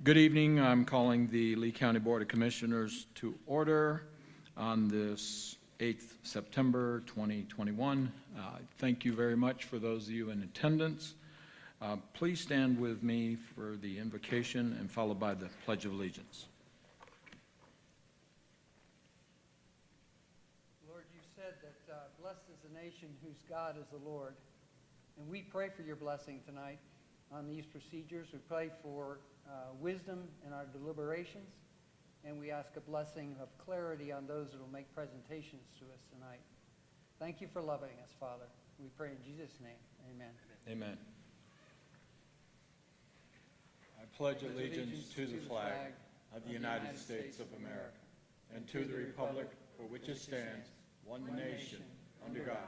Good evening. I'm calling the Lee County Board of Commissioners to order on this 8th September 2021. Thank you very much for those of you in attendance. Please stand with me for the invocation and followed by the Pledge of Allegiance. Lord, you said that blessed is the nation whose God is the Lord. And we pray for your blessing tonight on these procedures. We pray for wisdom in our deliberations, and we ask a blessing of clarity on those that will make presentations to us tonight. Thank you for loving us, Father. We pray in Jesus' name. Amen. Amen. I pledge allegiance to the flag of the United States of America and to the republic for which it stands, one nation, under God,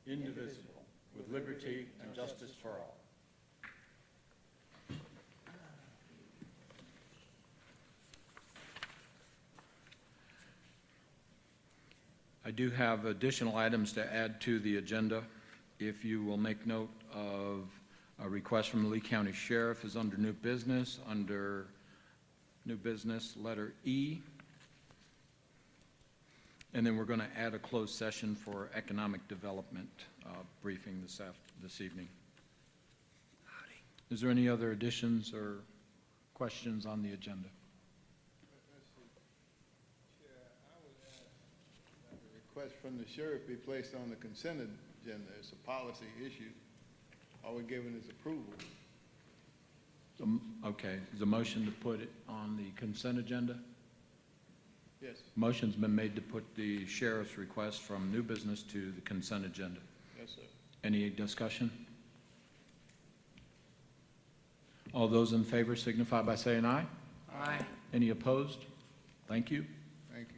indivisible, with liberty and justice for all. I do have additional items to add to the agenda. If you will make note of a request from the Lee County Sheriff is under new business, letter E. And then we're going to add a closed session for economic development briefing this evening. Is there any other additions or questions on the agenda? Request from the sheriff be placed on the consent agenda. It's a policy issue. All we're giving is approval. Okay, is a motion to put it on the consent agenda? Yes. Motion's been made to put the sheriff's request from new business to the consent agenda. Yes, sir. Any discussion? All those in favor signify by saying aye. Aye. Any opposed? Thank you. Thank you.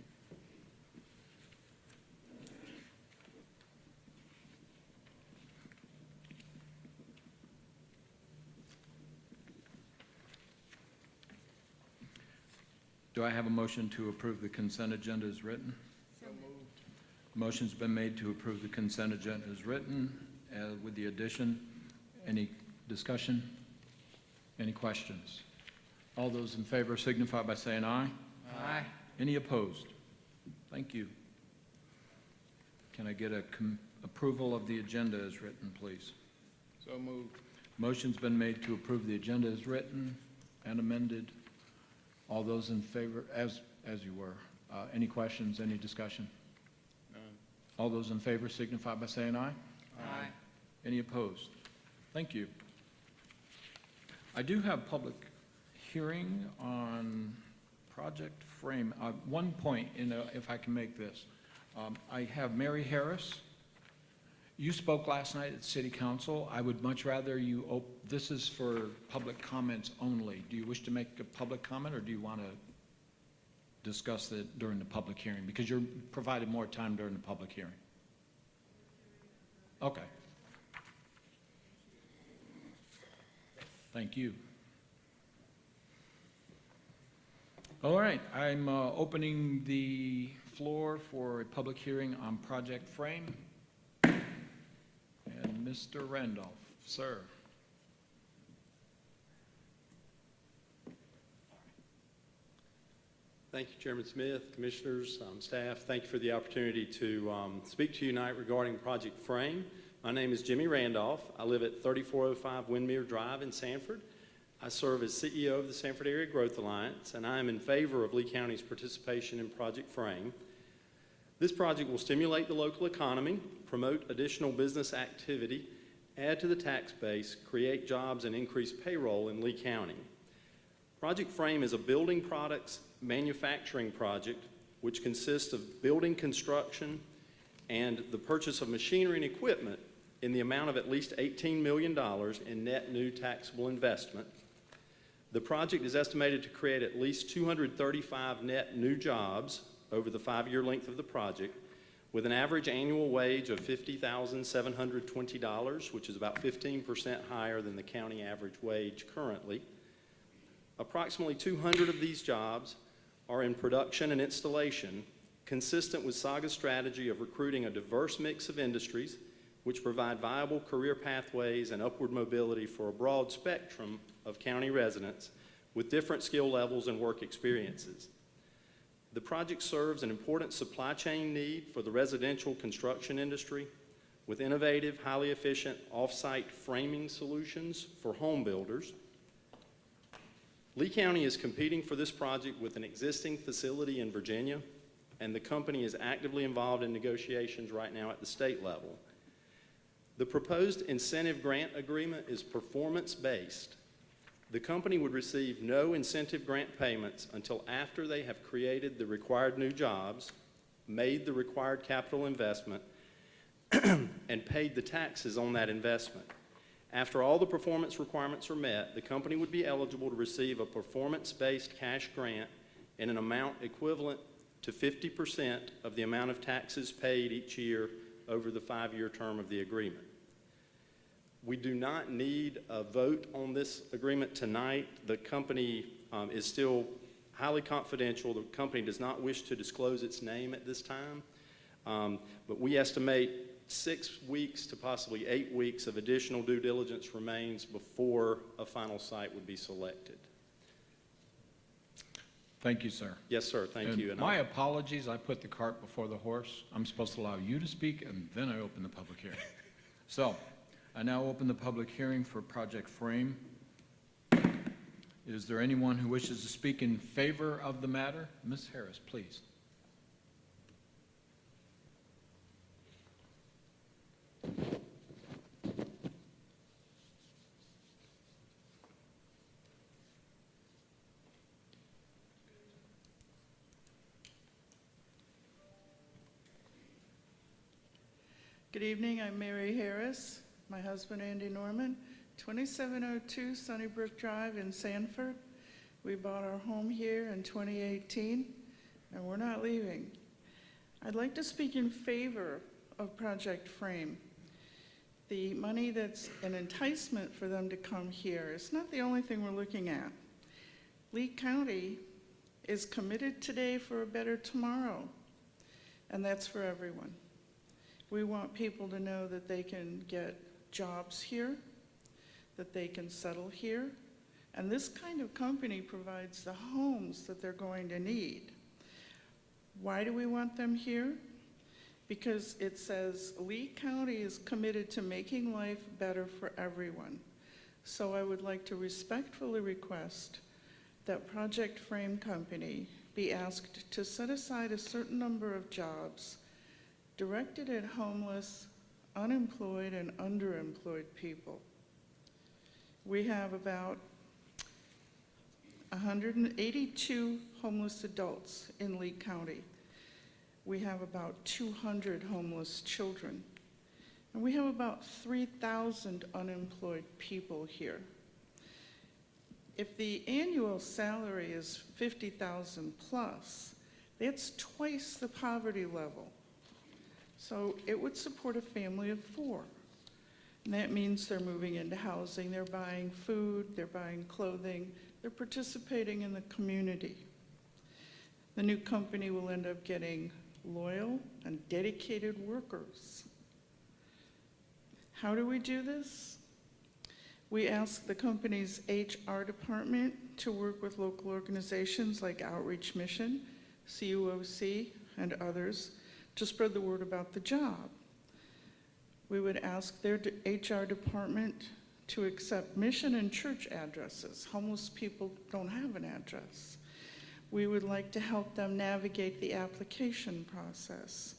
Do I have a motion to approve the consent agenda as written? So moved. Motion's been made to approve the consent agenda as written with the addition. Any discussion? Any questions? All those in favor signify by saying aye. Aye. Any opposed? Thank you. Can I get a approval of the agenda as written, please? So moved. Motion's been made to approve the agenda as written and amended. All those in favor, as you were. Any questions, any discussion? None. All those in favor signify by saying aye. Aye. Any opposed? Thank you. I do have public hearing on Project Frame. One point, if I can make this. I have Mary Harris. You spoke last night at City Council. I would much rather you, this is for public comments only. Do you wish to make a public comment, or do you want to discuss it during the public hearing? Because you're provided more time during the public hearing. Okay. Thank you. All right, I'm opening the floor for a public hearing on Project Frame. And Mr. Randolph, sir. Thank you, Chairman Smith, Commissioners, staff. Thank you for the opportunity to speak to you tonight regarding Project Frame. My name is Jimmy Randolph. I live at 3405 Windmere Drive in Sanford. I serve as CEO of the Sanford Area Growth Alliance, and I am in favor of Lee County's participation in Project Frame. This project will stimulate the local economy, promote additional business activity, add to the tax base, create jobs, and increase payroll in Lee County. Project Frame is a building products manufacturing project which consists of building construction and the purchase of machinery and equipment in the amount of at least $18 million in net new taxable investment. The project is estimated to create at least 235 net new jobs over the 5-year length of the project, with an average annual wage of $50,720, which is about 15% higher than the county average wage currently. Approximately 200 of these jobs are in production and installation, consistent with Saga's strategy of recruiting a diverse mix of industries which provide viable career pathways and upward mobility for a broad spectrum of county residents with different skill levels and work experiences. The project serves an important supply chain need for the residential construction industry with innovative, highly efficient off-site framing solutions for home builders. Lee County is competing for this project with an existing facility in Virginia, and the company is actively involved in negotiations right now at the state level. The proposed incentive grant agreement is performance-based. The company would receive no incentive grant payments until after they have created the required new jobs, made the required capital investment, and paid the taxes on that investment. After all the performance requirements are met, the company would be eligible to receive a performance-based cash grant in an amount equivalent to 50% of the amount of taxes paid each year over the 5-year term of the agreement. We do not need a vote on this agreement tonight. The company is still highly confidential. The company does not wish to disclose its name at this time, but we estimate 6 weeks to possibly 8 weeks of additional due diligence remains before a final site would be selected. Thank you, sir. Yes, sir. Thank And you. And my apologies, I put the cart before the horse. I'm supposed to allow you to speak, and then I open the public hearing. So, I now open the public hearing for Project Frame. Is there anyone who wishes to speak in favor of the matter? Ms. Harris, please. Good evening, I'm Mary Harris, my husband Andy Norman, 2702 Sunnybrook Drive in Sanford. We bought our home here in 2018, and we're not leaving. I'd like to speak in favor of Project Frame. The money that's an enticement for them to come here is not the only thing we're looking at. Lee County is committed today for a better tomorrow, and that's for everyone. We want people to know that they can get jobs here, that they can settle here, and this kind of company provides the homes that they're going to need. Why do we want them here? Because it says Lee County is committed to making life better for everyone. So I would like to respectfully request that Project Frame Company be asked to set aside a certain number of jobs directed at homeless, unemployed, and underemployed people. We have about 182 homeless adults in Lee County. We have about 200 homeless children. And we have about 3,000 unemployed people here. If the annual salary is $50,000 plus, that's twice the poverty level. So it would support a family of 4. And that means they're moving into housing, they're buying food, they're buying clothing, they're participating in the community. The new company will end up getting loyal and dedicated workers. How do we do this? We ask the company's HR department to work with local organizations like Outreach Mission, CUOC, and others to spread the word about the job. We would ask their HR department to accept mission and church addresses. Homeless people don't have an address. We would like to help them navigate the application process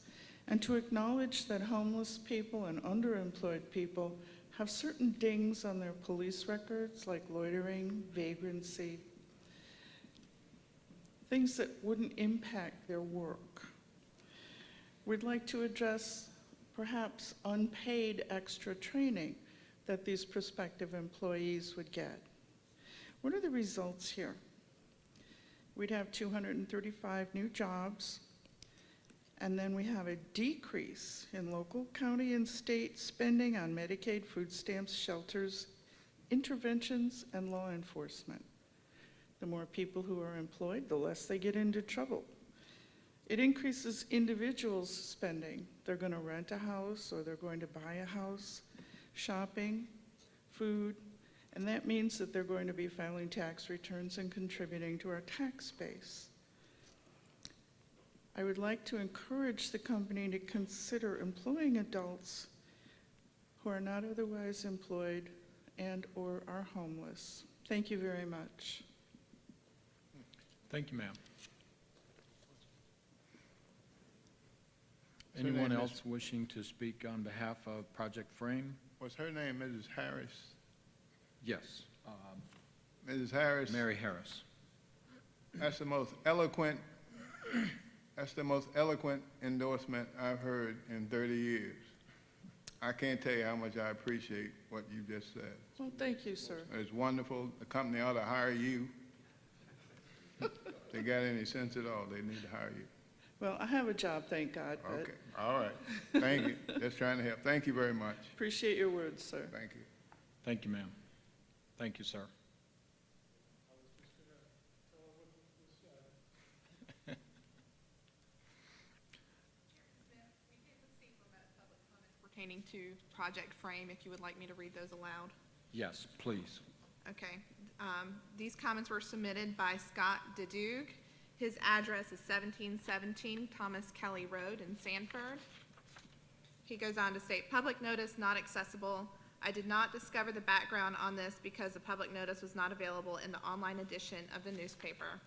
and to acknowledge that homeless people and underemployed people have certain dings on their police records like loitering, vagrancy, things that wouldn't impact their work. We'd like to address perhaps unpaid extra training that these prospective employees would get. What are the results here? We'd have 235 new jobs, and then we have a decrease in local, county, and state spending on Medicaid, food stamps, shelters, interventions, and law enforcement. The more people who are employed, the less they get into trouble. It increases individuals' spending. They're going to rent a house or they're going to buy a house, shopping, food, and that means that they're going to be filing tax returns and contributing to our tax base. I would like to encourage the company to consider employing adults who are not otherwise employed and/or are homeless. Thank you very much. Thank you, ma'am. What's her Anyone name, else wishing to speak on behalf of Project Frame? Was her name Mrs. Harris? Yes, Mrs. Harris? Mary Harris. That's the most eloquent endorsement I've heard in 30 years. I can't tell you how much I appreciate what you just said. Well, thank you, sir. It's wonderful. The company ought to hire you. If they got any sense at all, they need to hire you. Well, I have a job, thank God, but Okay, all right. Thank you. Just trying to help. Thank you very much. appreciate your words, sir. Thank you. Thank you, ma'am. Thank you, sir. Pertaining to Project Frame, if you would like me to read those aloud. Yes, please. Okay. These comments were submitted by Scott DeDugue. His address is 1717 Thomas Kelly Road in Sanford. He goes on to state, public notice not accessible. I did not discover the background on this because the public notice was not available in the online edition of the newspaper.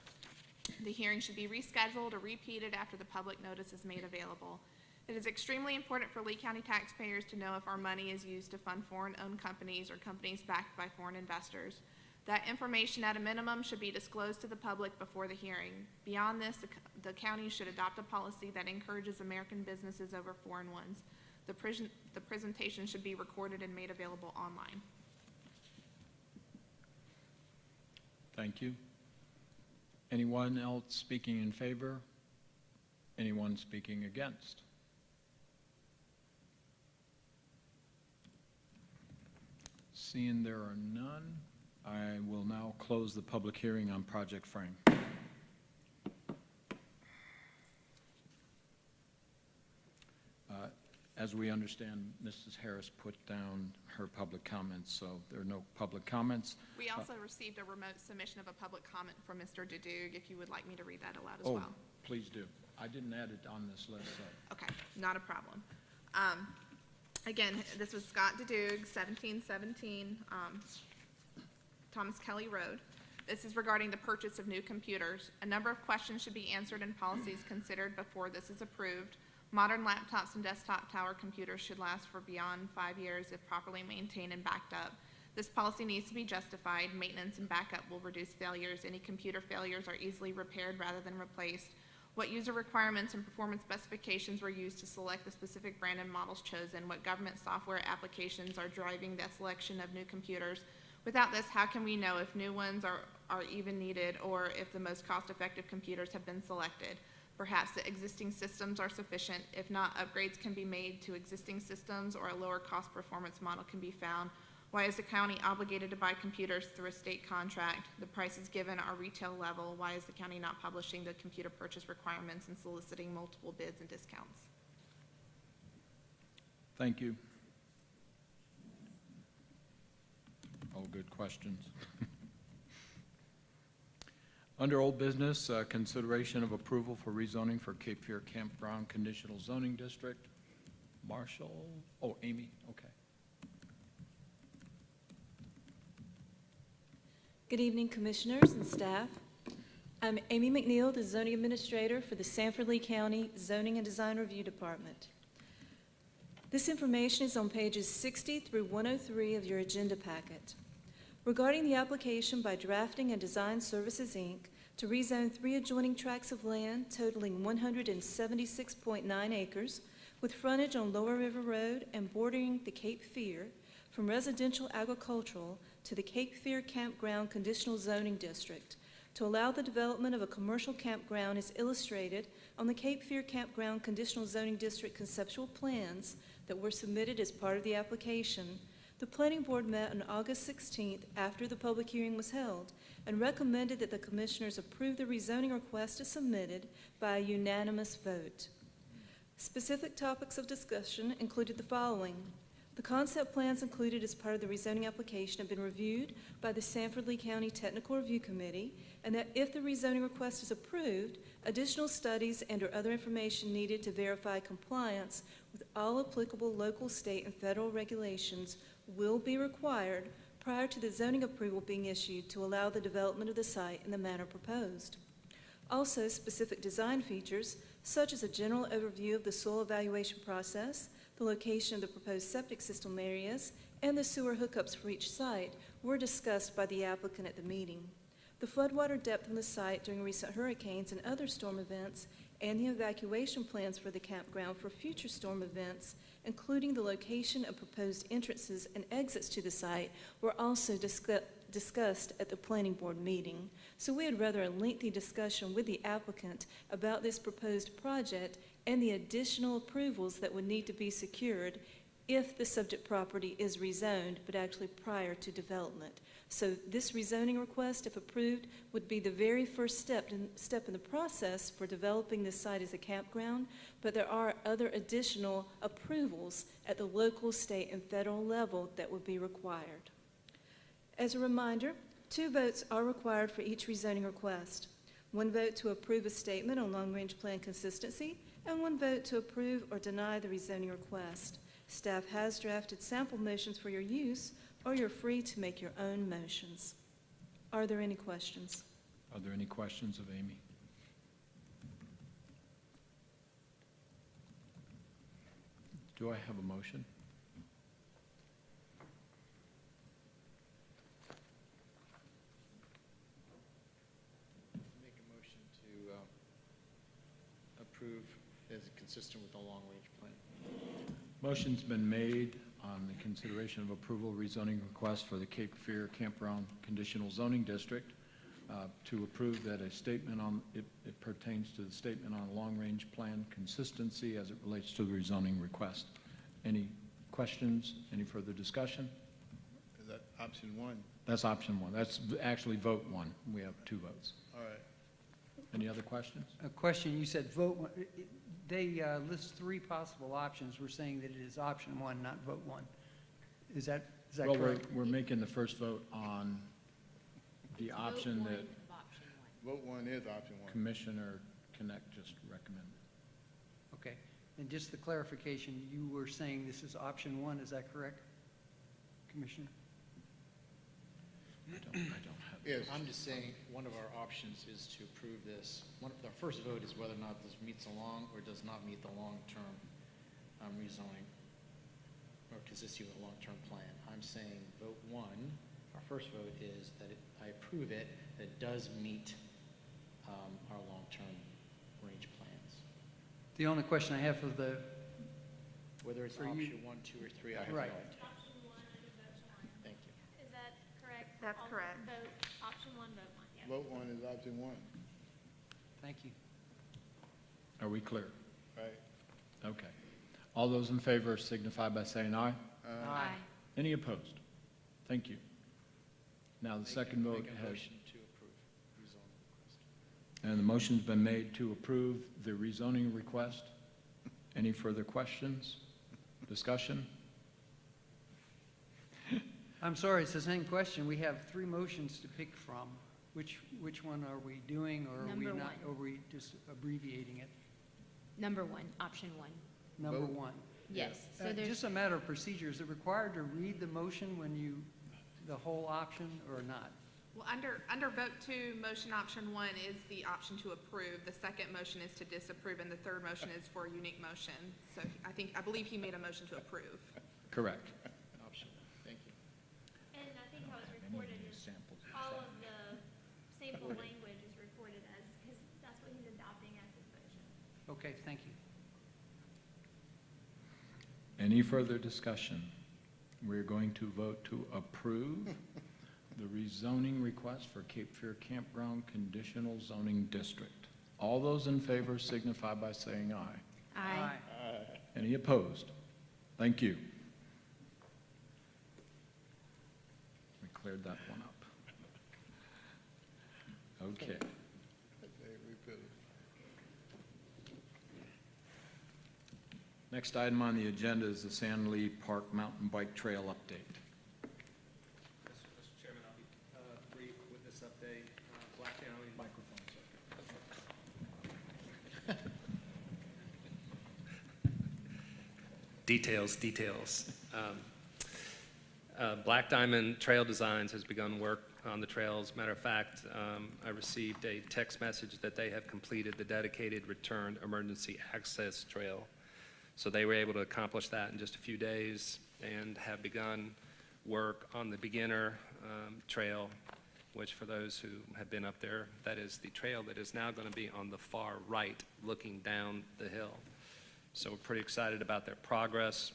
The hearing should be rescheduled or repeated after the public notice is made available. It is extremely important for Lee County taxpayers to know if our money is used to fund foreign-owned companies or companies backed by foreign investors. That information at a minimum should be disclosed to the public before the hearing. Beyond this, the county should adopt a policy that encourages American businesses over foreign ones. The presentation should be recorded and made available online. Thank you. Anyone else speaking in favor? Anyone speaking against? Seeing there are none, I will now close the public hearing on Project Frame. As we understand, Mrs. Harris put down her public comments, so there are no public comments. We also received a remote submission of a public comment from Mr. DeDugue, if you would like me to read that aloud as Oh, well. please do. I didn't add it on this list, so. Okay, not a problem. Again, this was Scott DeDugue, 1717 Thomas Kelly Road. This is regarding the purchase of new computers. A number of questions should be answered and policies considered before this is approved. Modern laptops and desktop tower computers should last for beyond 5 years if properly maintained and backed up. This policy needs to be justified. Maintenance and backup will reduce failures. Any computer failures are easily repaired rather than replaced. What user requirements and performance specifications were used to select the specific brand and models chosen? What government software applications are driving that selection of new computers? Without this, how can we know if new ones are even needed or if the most cost-effective computers have been selected? Perhaps the existing systems are sufficient. If not, upgrades can be made to existing systems or a lower cost performance model can be found. Why is the county obligated to buy computers through a state contract? The prices given are retail level. Why is the county not publishing the computer purchase requirements and soliciting multiple bids and discounts? Thank you. All good questions. Under old business, consideration of approval for rezoning for Cape Fear Campground Conditional Zoning District. Marshall, oh, Amy, okay. Good evening, Commissioners and staff. I'm Amy McNeil, the Zoning Administrator for the Sanford Lee County Zoning and Design Review Department. This information is on pages 60 through 103 of your agenda packet. Regarding the application by Drafting and Design Services, Inc. to rezone 3 adjoining tracts of land totaling 176.9 acres with frontage on Lower River Road and bordering the Cape Fear from residential agricultural to the Cape Fear Campground Conditional Zoning District to allow the development of a commercial campground is illustrated on the Cape Fear Campground Conditional Zoning District conceptual plans that were submitted as part of the application. The Planning Board met on August 16th after the public hearing was held and recommended that the Commissioners approve the rezoning request as submitted by a unanimous vote. Specific topics of discussion included the following: The concept plans included as part of the rezoning application have been reviewed by the Sanford Lee County Technical Review Committee, and that if the rezoning request is approved, additional studies and/or other information needed to verify compliance with all applicable local, state, and federal regulations will be required prior to the zoning approval being issued to allow the development of the site in the manner proposed. Also, specific design features, such as a general overview of the soil evaluation process, the location of the proposed septic system areas, and the sewer hookups for each site, were discussed by the applicant at the meeting. The floodwater depth on the site during recent hurricanes and other storm events, and the evacuation plans for the campground for future storm events, including the location of proposed entrances and exits to the site, were also discussed at the planning board meeting. So we had rather a lengthy discussion with the applicant about this proposed project and the additional approvals that would need to be secured if the subject property is rezoned, but actually prior to development. So this rezoning request, if approved, would be the very first step in the process for developing this site as a campground, but there are other additional approvals at the local, state, and federal level that would be required. As a reminder, 2 votes are required for each rezoning request. 1 vote to approve a statement on long-range plan consistency, and 1 vote to approve or deny the rezoning request. Staff has drafted sample motions for your use, or you're free to make your own motions. Are there any questions? Are there any questions of Amy? Do I have a motion? Make a motion to approve as consistent with the long-range plan. Motion's been made on the consideration of approval rezoning request for the Cape Fear Campground Conditional Zoning District to approve that a statement on, it pertains to the statement on long-range plan consistency as it relates to the rezoning request. Any questions? Any further discussion? Is that option 1? That's option 1. That's actually vote 1. We have 2 votes. All right. Any other questions? A question, you said vote one. They list 3 possible options. We're saying that it is option 1, not vote 1. Is that Well, correct? we're making the first vote on the option that Vote 1 is option 1. Commissioner Connect just recommended. Okay. And just the clarification, you were saying this is option 1, is that correct, Commissioner? I don't have. Yes. I'm just saying, one of our options is to approve this. Our first vote is whether or not this meets the long or does not meet the long-term rezoning or consistency with the long-term plan. I'm saying vote 1, our first vote is that I approve it, that it does meet our long-term range plans. The only question I have for the, Whether it's For you- option 1, 2, or 3, I have no Right. idea. Option 1 under vote 1. Thank you. Is that correct? That's All correct. Vote, option 1, vote 1, yes. Vote 1 is option 1. thank you. Are we clear? Right. Okay. All those in favor signify by saying aye. Aye. Any opposed? Thank you. Now, the second vote Make a has, motion to approve rezoning request. and the motion's been made to approve the rezoning request. Any further questions? Discussion? I'm sorry, it's the same question. We have 3 motions to pick from. Which one are we doing, or are we Number not, one. are we just abbreviating it? Number 1, option 1. Number Vote. 1. Yes, so there's, Just a matter of procedure. Is it required to read the motion when you, the whole option, or not? Well, under vote 2, motion option 1 is the option to approve. The second motion is to disapprove, and the third motion is for a unique motion. So I believe he made a motion to approve. Correct. Option 1, thank you. And I think how it's recorded is all of the sample language is recorded as, because that's what he's adopting as his motion. Okay, thank you. Any further discussion? We're going to vote to approve the rezoning request for Cape Fear Campground Conditional Zoning District. All those in favor signify by saying aye. aye. Any opposed? Thank you. We cleared that one up. Okay. Okay, we put it. Next item on the agenda is the Sand Lee Park Mountain Bike Trail update. Mr. Chairman, I'll be brief with this update. Black County. Microphone, Details. Black Diamond Trail Designs has begun work on the trails. Matter of fact, I received a text message that they have completed the dedicated return emergency access trail. So they were able to accomplish that in just a few days and have begun work on the beginner trail, which for those who have been up there, that is the trail that is now going to be on the far right looking down the hill. So we're pretty excited about their progress.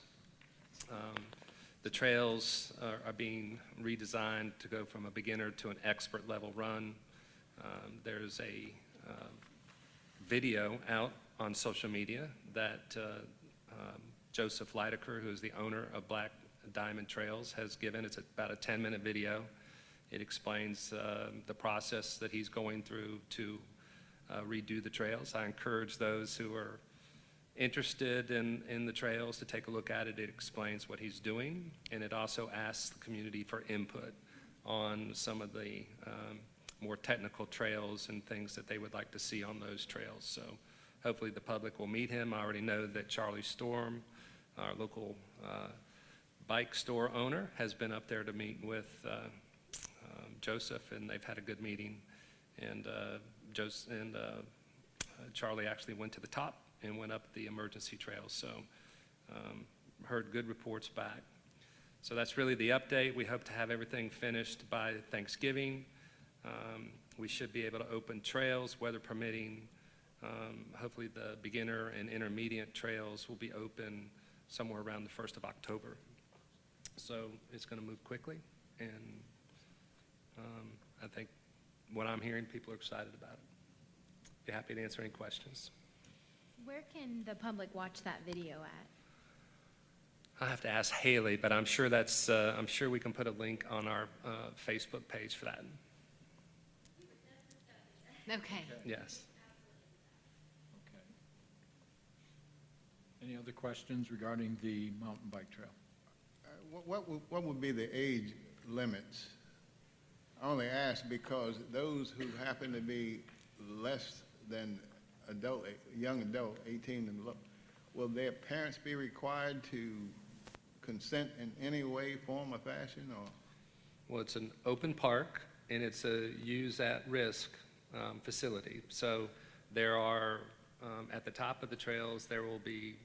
The trails are being redesigned to go from a beginner to an expert level run. There's a video out on social media that Joseph Leidecker, who is the owner of Black Diamond Trails, has given. It's about a 10-minute video. It explains the process that he's going through to redo the trails. I encourage those who are interested in the trails to take a look at it. It explains what he's doing, and it also asks the community for input on some of the more technical trails and things that they would like to see on those trails. So hopefully the public will meet him. I already know that Charlie Storm, our local bike store owner, has been up there to meet with Joseph, and they've had a good meeting. And Charlie actually went to the top and went up the emergency trail. So heard good reports back. So that's really the update. We hope to have everything finished by Thanksgiving. We should be able to open trails, weather permitting. Hopefully the beginner and intermediate trails will be open somewhere around the 1st of October. So it's going to move quickly, and I think what I'm hearing, people are excited about it. Be happy to answer any questions. Where can the public watch that video at? I'll have to ask Haley, but I'm sure that's, I'm sure we can put a link on our Facebook page for that. Okay. Yes. Okay. Any other questions regarding the mountain bike trail? What would be the age limits? I only ask because those who happen to be less than young adult, 18 and below, will their parents be required to consent in any way, form, or fashion, or? Well, it's an open park, and it's a use-at-risk facility. So there are, at the top of the trails, there will be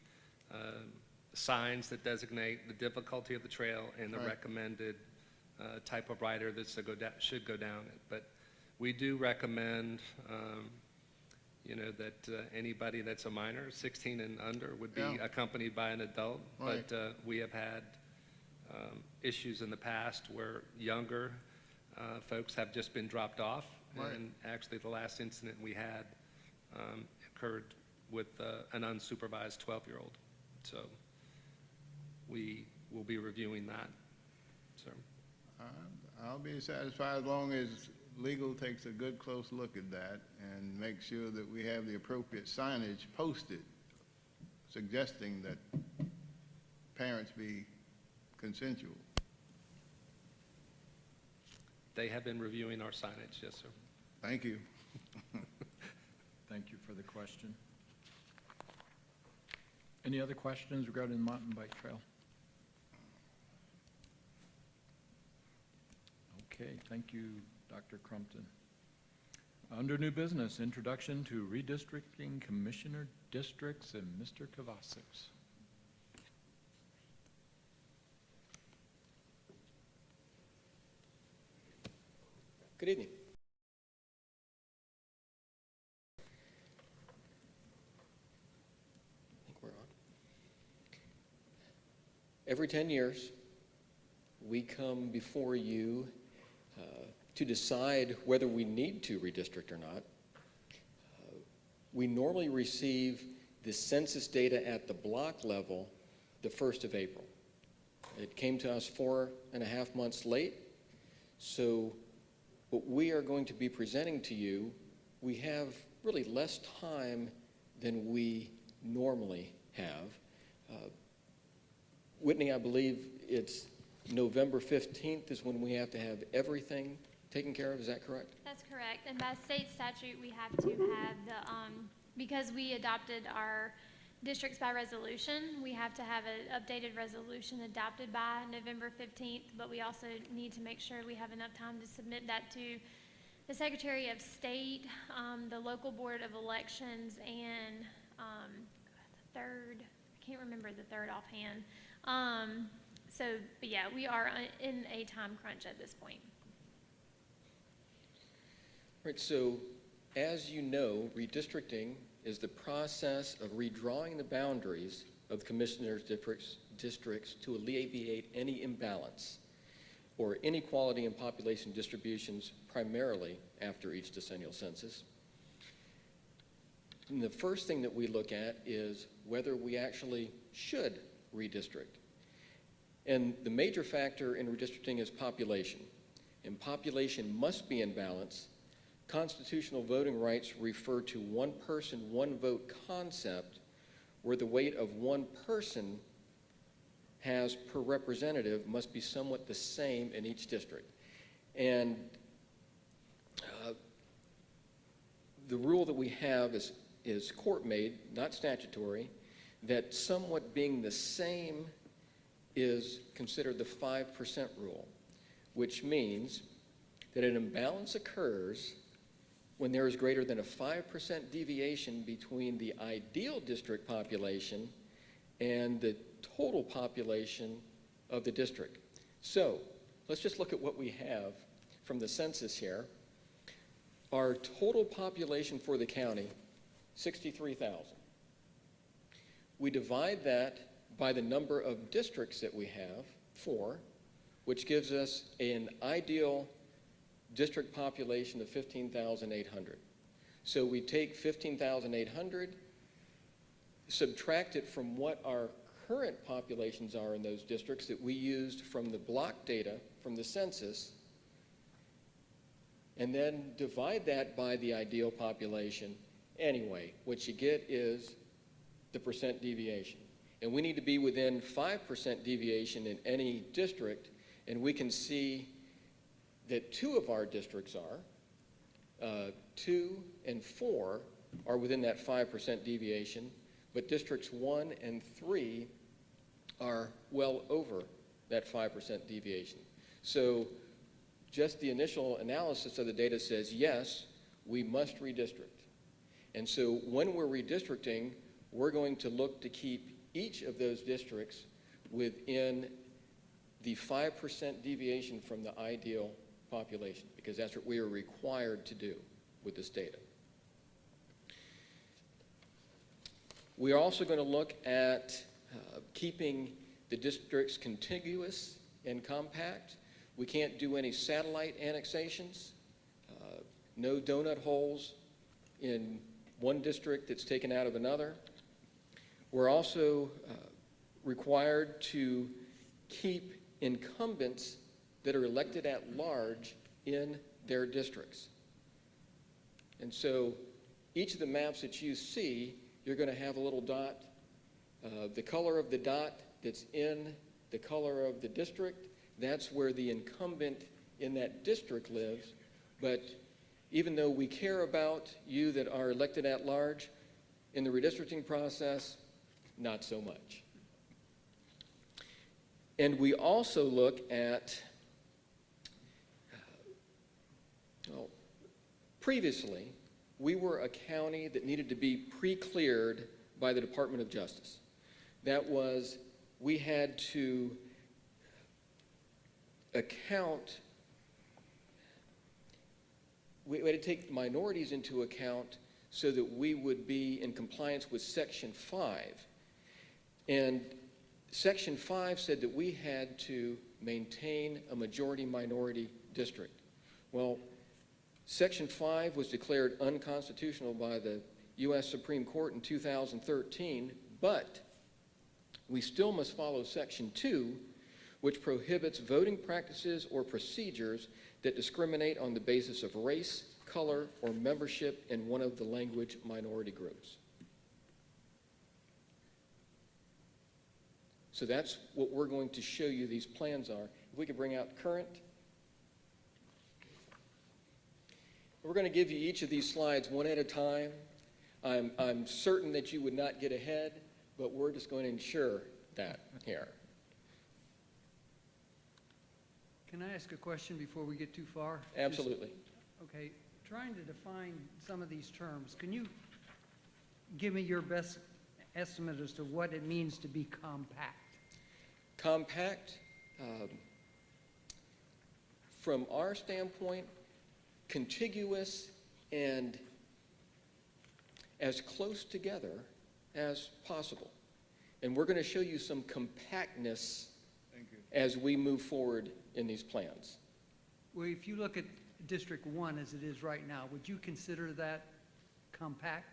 signs that designate the difficulty of the trail and the Right. recommended type of rider that should go down it. But we do recommend, you know, that anybody that's a minor, 16 and under, would be Yeah. accompanied by an adult. Right. But we have had issues in the past where younger folks have just been dropped off. Right. And actually, the last incident we had occurred with an unsupervised 12-year-old. So we will be reviewing that. So I'll be satisfied as long as legal takes a good, close look at that and makes sure that we have the appropriate signage posted suggesting that parents be consensual. they have been reviewing our signage, yes, sir. Thank you. Thank you for the question. Any other questions regarding the mountain bike trail? Okay, thank you, Dr. Crumpton. Under new business, introduction to redistricting commissioner districts and Mr. Kovacic. Good evening. I think we're on. Every 10 years, we come before you to decide whether we need to redistrict or not. We normally receive the census data at the block level the 1st of April. It came to us 4.5 months late, so what we are going to be presenting to you, we have really less time than we normally have. Whitney, I believe it's November 15th is when we have to have everything taken care of, is that correct? That's correct. And by state statute, we have to have the, because we adopted our districts by resolution, we have to have an updated resolution adopted by November 15th, but we also need to make sure we have enough time to submit that to the Secretary of State, the local board of elections, and the third, I can't remember the third offhand. But yeah, we are in a time crunch at this point. Right, so as you know, redistricting is the process of redrawing the boundaries of the commissioners' districts to alleviate any imbalance or inequality in population distributions, primarily after each decennial census. And the first thing that we look at is whether we actually should redistrict. And the major factor in redistricting is population. And population must be in balance. Constitutional voting rights refer to one person, one vote concept, where the weight of one person has per representative must be somewhat the same in each district. And the rule that we have is court-made, not statutory, that somewhat being the same is considered the 5% rule, which means that an imbalance occurs when there is greater than a 5% deviation between the ideal district population and the total population of the district. So let's just look at what we have from the census here. Our total population for the county, 63,000. We divide that by the number of districts that we have, 4, which gives us an ideal district population of 15,800. So we take 15,800, subtract it from what our current populations are in those districts that we used from the block data from the census, and then divide that by the ideal population. Anyway, what you get is the percent deviation. And we need to be within 5% deviation in any district, and we can see that 2 of our districts are, 2 and 4 are within that 5% deviation, but districts 1 and 3 are well over that 5% deviation. So just the initial analysis of the data says, yes, we must redistrict. And so when we're redistricting, we're going to look to keep each of those districts within the 5% deviation from the ideal population, because that's what we are required to do with this data. We are also going to look at keeping the districts contiguous and compact. We can't do any satellite annexations, no donut holes in one district that's taken out of another. We're also required to keep incumbents that are elected at large in their districts. And so each of the maps that you see, you're going to have a little dot. The color of the dot that's in the color of the district, that's where the incumbent in that district lives. But even though we care about you that are elected at large, in the redistricting process, not so much. And we also look at, well, previously, we were a county that needed to be pre-cleared by the Department of Justice. That was, we had to account, we had to take minorities into account so that we would be in compliance with Section 5. And Section 5 said that we had to maintain a majority-minority district. Well, Section 5 was declared unconstitutional by the U.S. Supreme Court in 2013, but we still must follow Section 2, which prohibits voting practices or procedures that discriminate on the basis of race, color, or membership in one of the language minority groups. So that's what we're going to show you these plans are. If we could bring out current. We're going to give you each of these slides one at a time. I'm certain that you would not get ahead, but we're just going to ensure that here. Can I ask a question before we get too far? Absolutely. Okay, trying to define some of these terms, can you give me your best estimate as to what it means to be compact? Compact, from our standpoint, contiguous and as close together as possible. And we're going to show you some compactness as we move forward in these plans. Well, if you look at District 1 as it is right now, would you consider that compact?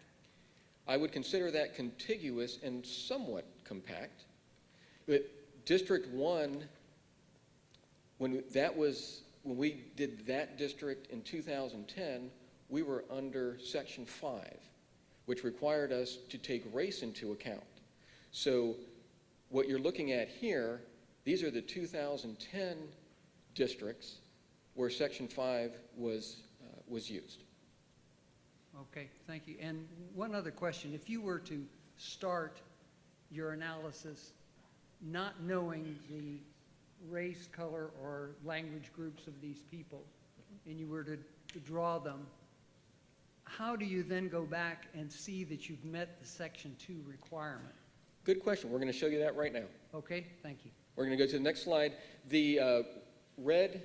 I would consider that contiguous and somewhat compact. But District 1, when we did that district in 2010, we were under Section 5, which required us to take race into account. So what you're looking at here, these are the 2010 districts where Section 5 was used. Okay, thank you. And one other question. If you were to start your analysis not knowing the race, color, or language groups of these people, and you were to draw them, how do you then go back and see that you've met the Section 2 requirement? Good question. We're going to show you that right now. Okay, thank you. We're going to go to the next slide. The red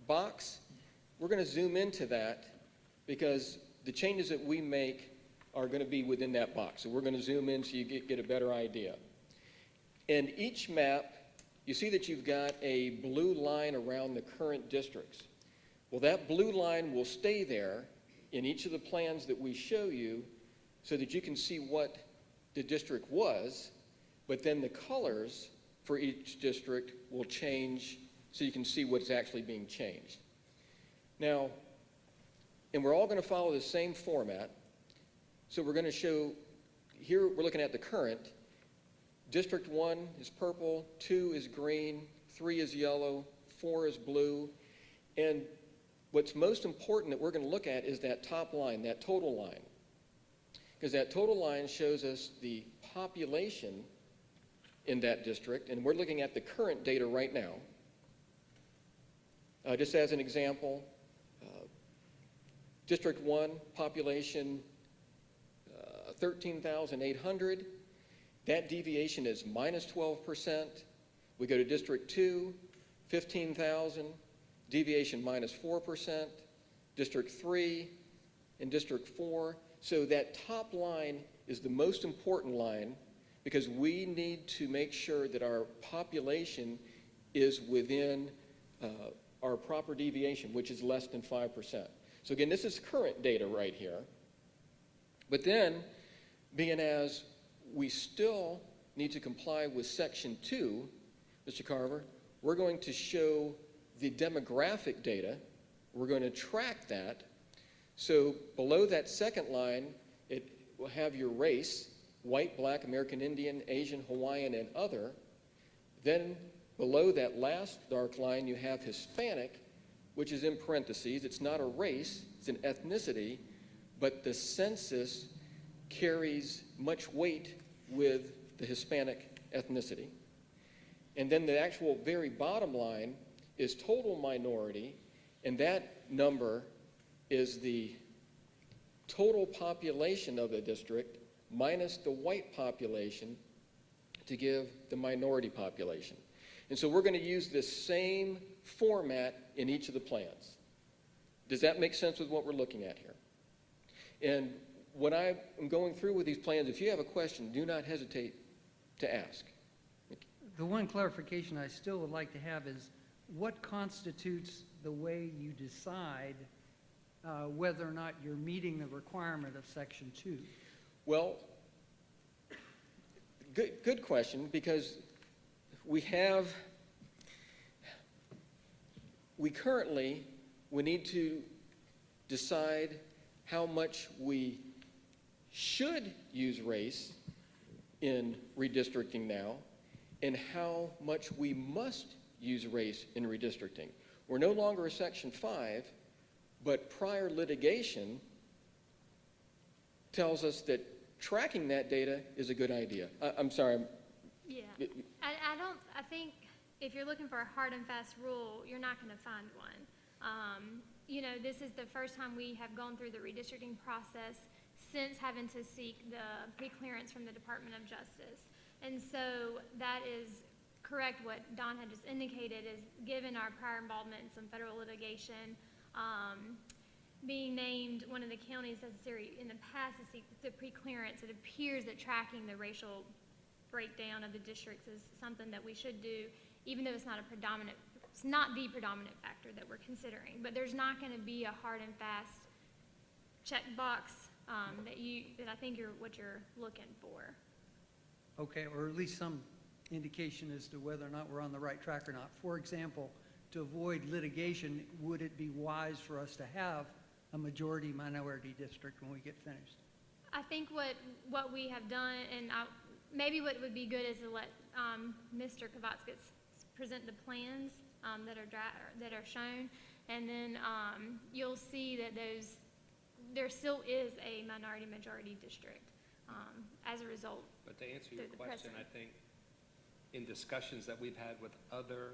box, we're going to zoom into that because the changes that we make are going to be within that box. So we're going to zoom in so you get a better idea. And each map, you see that you've got a blue line around the current districts. Well, that blue line will stay there in each of the plans that we show you so that you can see what the district was, but then the colors for each district will change so you can see what's actually being changed. Now, and we're all going to follow the same format. So we're going to show, here we're looking at the current. District 1 is purple, 2 is green, 3 is yellow, 4 is blue. And what's most important that we're going to look at is that top line, that total line. Because that total line shows us the population in that district, and we're looking at the current data right now. Just as an example, District 1, population 13,800. That deviation is minus 12%. We go to District 2, 15,000, deviation minus 4%. District 3 and District 4. So that top line is the most important line because we need to make sure that our population is within our proper deviation, which is less than 5%. So again, this is current data right here. But then, being as we still need to comply with Section 2, Mr. Carver, we're going to show the demographic data. We're going to track that. So below that second line, it will have your race, white, black, American Indian, Asian, Hawaiian, and other. Then below that last dark line, you have Hispanic, which is in parentheses. It's not a race, it's an ethnicity, but the census carries much weight with the Hispanic ethnicity. And then the actual very bottom line is total minority, and that number is the total population of the district minus the white population to give the minority population. And so we're going to use this same format in each of the plans. Does that make sense with what we're looking at here? And when I am going through with these plans, if you have a question, do not hesitate to ask. The one clarification I still would like to have is what constitutes the way you decide whether or not you're meeting the requirement of Section 2? Well, good question, because we need to decide how much we should use race in redistricting now, and how much we must use race in redistricting. We're no longer a Section 5, but prior litigation tells us that tracking that data is a good idea. I'm sorry. Yeah. I think if you're looking for a hard and fast rule, you're not going to find one. You know, this is the first time we have gone through the redistricting process since having to seek the pre-clearance from the Department of Justice. And so that is correct what Don had just indicated, is given our prior involvement in some federal litigation, being named one of the counties necessary in the past to seek the pre-clearance, it appears that tracking the racial breakdown of the districts is something that we should do, even though it's not the predominant factor that we're considering. But there's not going to be a hard and fast checkbox that I think what you're looking for. Okay, or at least some indication as to whether or not we're on the right track or not. For example, to avoid litigation, would it be wise for us to have a majority minority district when we get finished? I think what we have done, and maybe what would be good is to let Mr. Kovatskis present the plans that are shown, and then you'll see that there still is a minority majority district as a result. But to answer your through the question, I precedent. think in discussions that we've had with other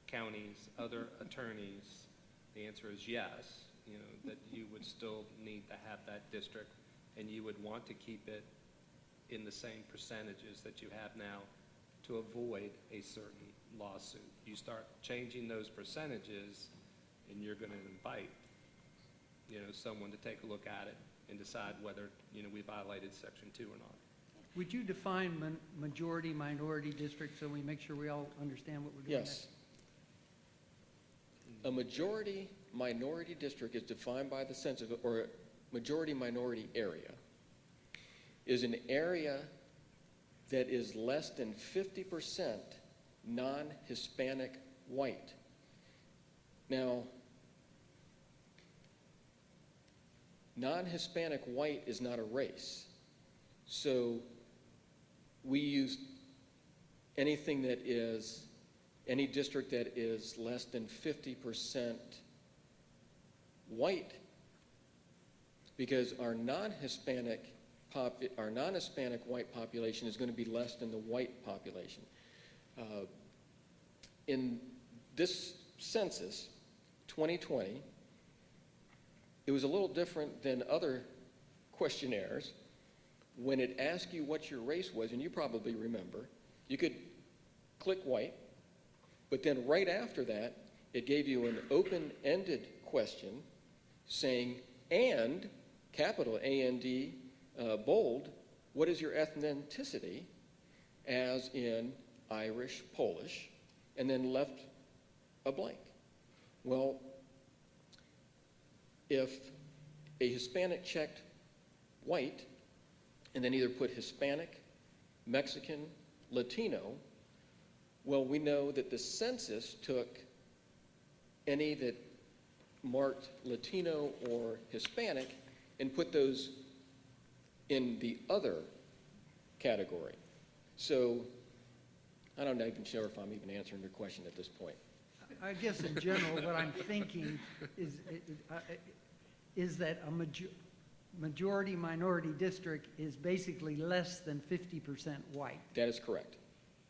counties, other attorneys, the answer is yes, you know, that you would still need to have that district, and you would want to keep it in the same percentages that you have now to avoid a certain lawsuit. You start changing those percentages, and you're going to invite, you know, someone to take a look at it and decide whether, you know, we violated Section 2 or not. Would you define majority minority district so we make sure we all understand what we're doing? Yes. A majority minority district is defined by the census, or a majority minority area is an area that is less than 50% non-Hispanic white. Now, non-Hispanic white is not a race. So we use anything that is, any district that is less than 50% white, because our non-Hispanic white population is going to be less than the white population. In this census, 2020, it was a little different than other questionnaires. When it asked you what your race was, and you probably remember, you could click white, but then right after that, it gave you an open-ended question saying, and, capital A-N-D, bold, what is your ethnicity, as in Irish, Polish, and then left a blank. Well, if a Hispanic checked white, and then either put Hispanic, Mexican, Latino, well, we know that the census took any that marked Latino or Hispanic and put those in the other category. So I don't even sure if I'm even answering your question at this point. I guess in general, what I'm thinking is that a majority minority district is basically less than 50% white. That is correct.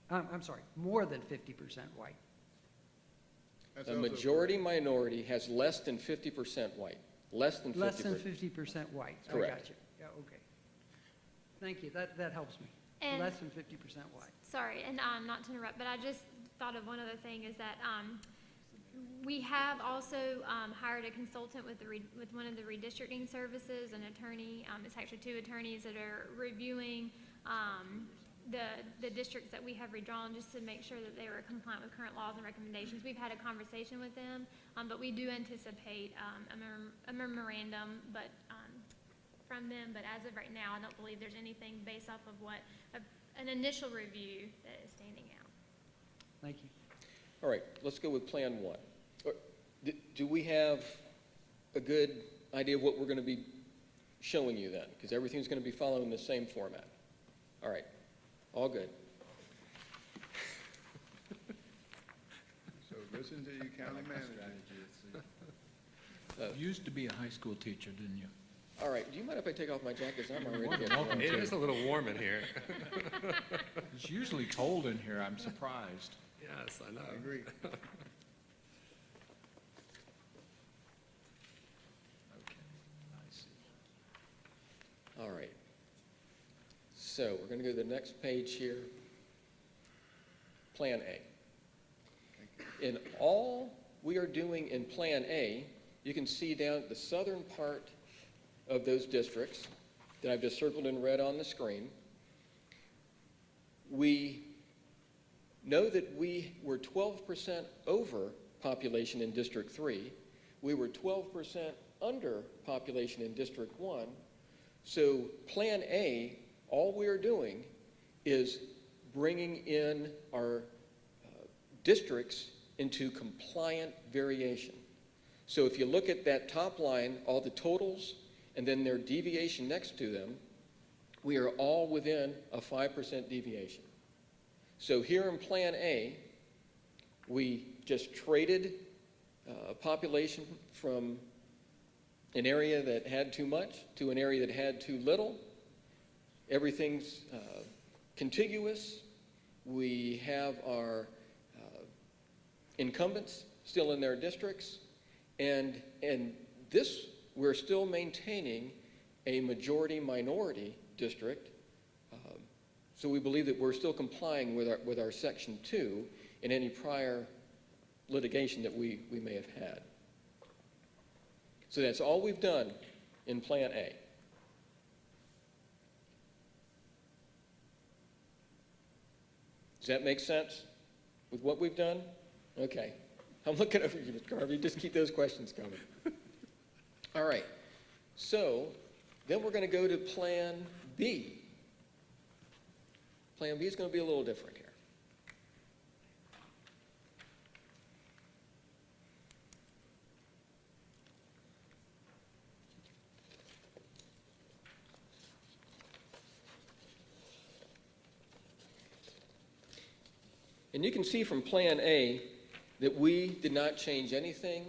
I'm sorry, more than 50% white. That's A also majority minority has less than 50% white. Less than 50%. Less than 50% white. Correct. I got you. Yeah, okay. Thank you. That helps me. And- Less than 50% white. Sorry, and not to interrupt, but I just thought of one other thing is that we have also hired a consultant with one of the redistricting services, an attorney. It's actually two attorneys that are reviewing the districts that we have redrawn just to make sure that they were compliant with current laws and recommendations. We've had a conversation with them, but we do anticipate a memorandum from them. But as of right now, I don't believe there's anything based off of what an initial review that is standing out. Thank you. All right, let's go with Plan 1. Do we have a good idea of what we're going to be showing you then? Because everything's going to be following the same format. All right, all good. Listen to your county manager. You used to be a high school teacher, didn't you? All right, do you mind if I take off my jacket? 'Cause I'm already More than getting welcome warm. It is a little warm in here. It's usually cold in here, I'm surprised. Yes, I know. I agree. Okay, I see. All right. So we're going to go to the next page here. Plan A. In all we are doing in Plan A, you can see down at the southern part of those districts that I've just circled in red on the screen. We know that we were 12% over population in District 3. We were 12% under population in District 1. So Plan A, all we are doing is bringing in our districts into compliant variation. So if you look at that top line, all the totals, and then their deviation next to them, we are all within a 5% deviation. So here in Plan A, we just traded population from an area that had too much to an area that had too little. Everything's contiguous. We have our incumbents still in their districts. And this, we're still maintaining a majority-minority district. So we believe that we're still complying with our Section 2 in any prior litigation that we may have had. So that's all we've done in Plan A. Does that make sense with what we've done? Okay. I'm looking over you, Mr. Garvey. Just keep those questions coming. All right. So then we're going to go to Plan B. Plan B is going to be a little different here. And you can see from Plan A that we did not change anything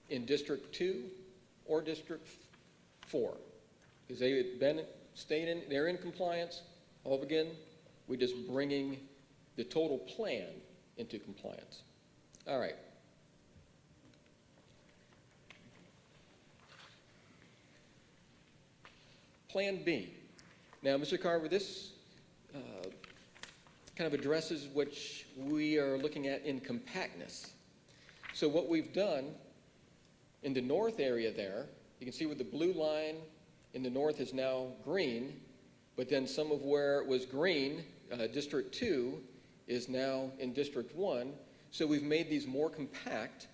in District 2 or District 4, because they had they're in compliance. All again, we're just bringing the total plan into compliance. All right. Plan B. Now, Mr. Carver, this kind of addresses what we are looking at in compactness. So what we've done in the north area there, you can see where the blue line in the north is now green, but then some of where it was green, District 2, is now in District 1. So we've made these more compact.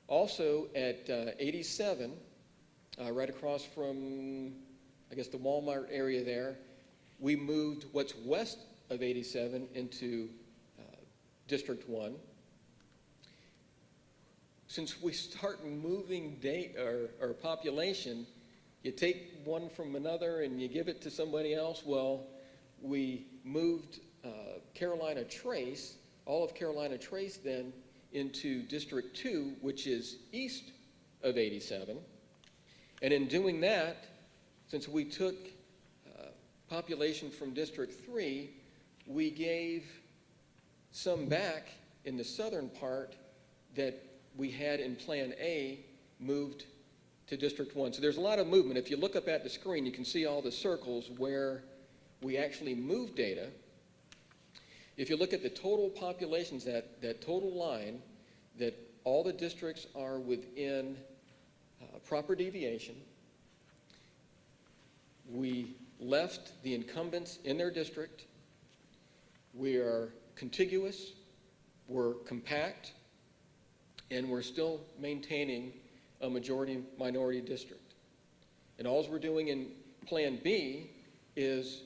Also at 87, right across from, I guess, the Walmart area there, we moved what's west of 87 into District 1. Since we start moving our population, you take one from another and you give it to somebody else. Well, we moved Carolina Trace, all of Carolina Trace then, into District 2, which is east of 87. And in doing that, since we took population from District 3, we gave some back in the southern part that we had in Plan A moved to District 1. So there's a lot of movement. If you look up at the screen, you can see all the circles where we actually moved data. If you look at the total populations, that total line, that all the districts are within proper deviation. We left the incumbents in their district. We are contiguous, we're compact, and we're still maintaining a majority-minority district. And all we're doing in Plan B is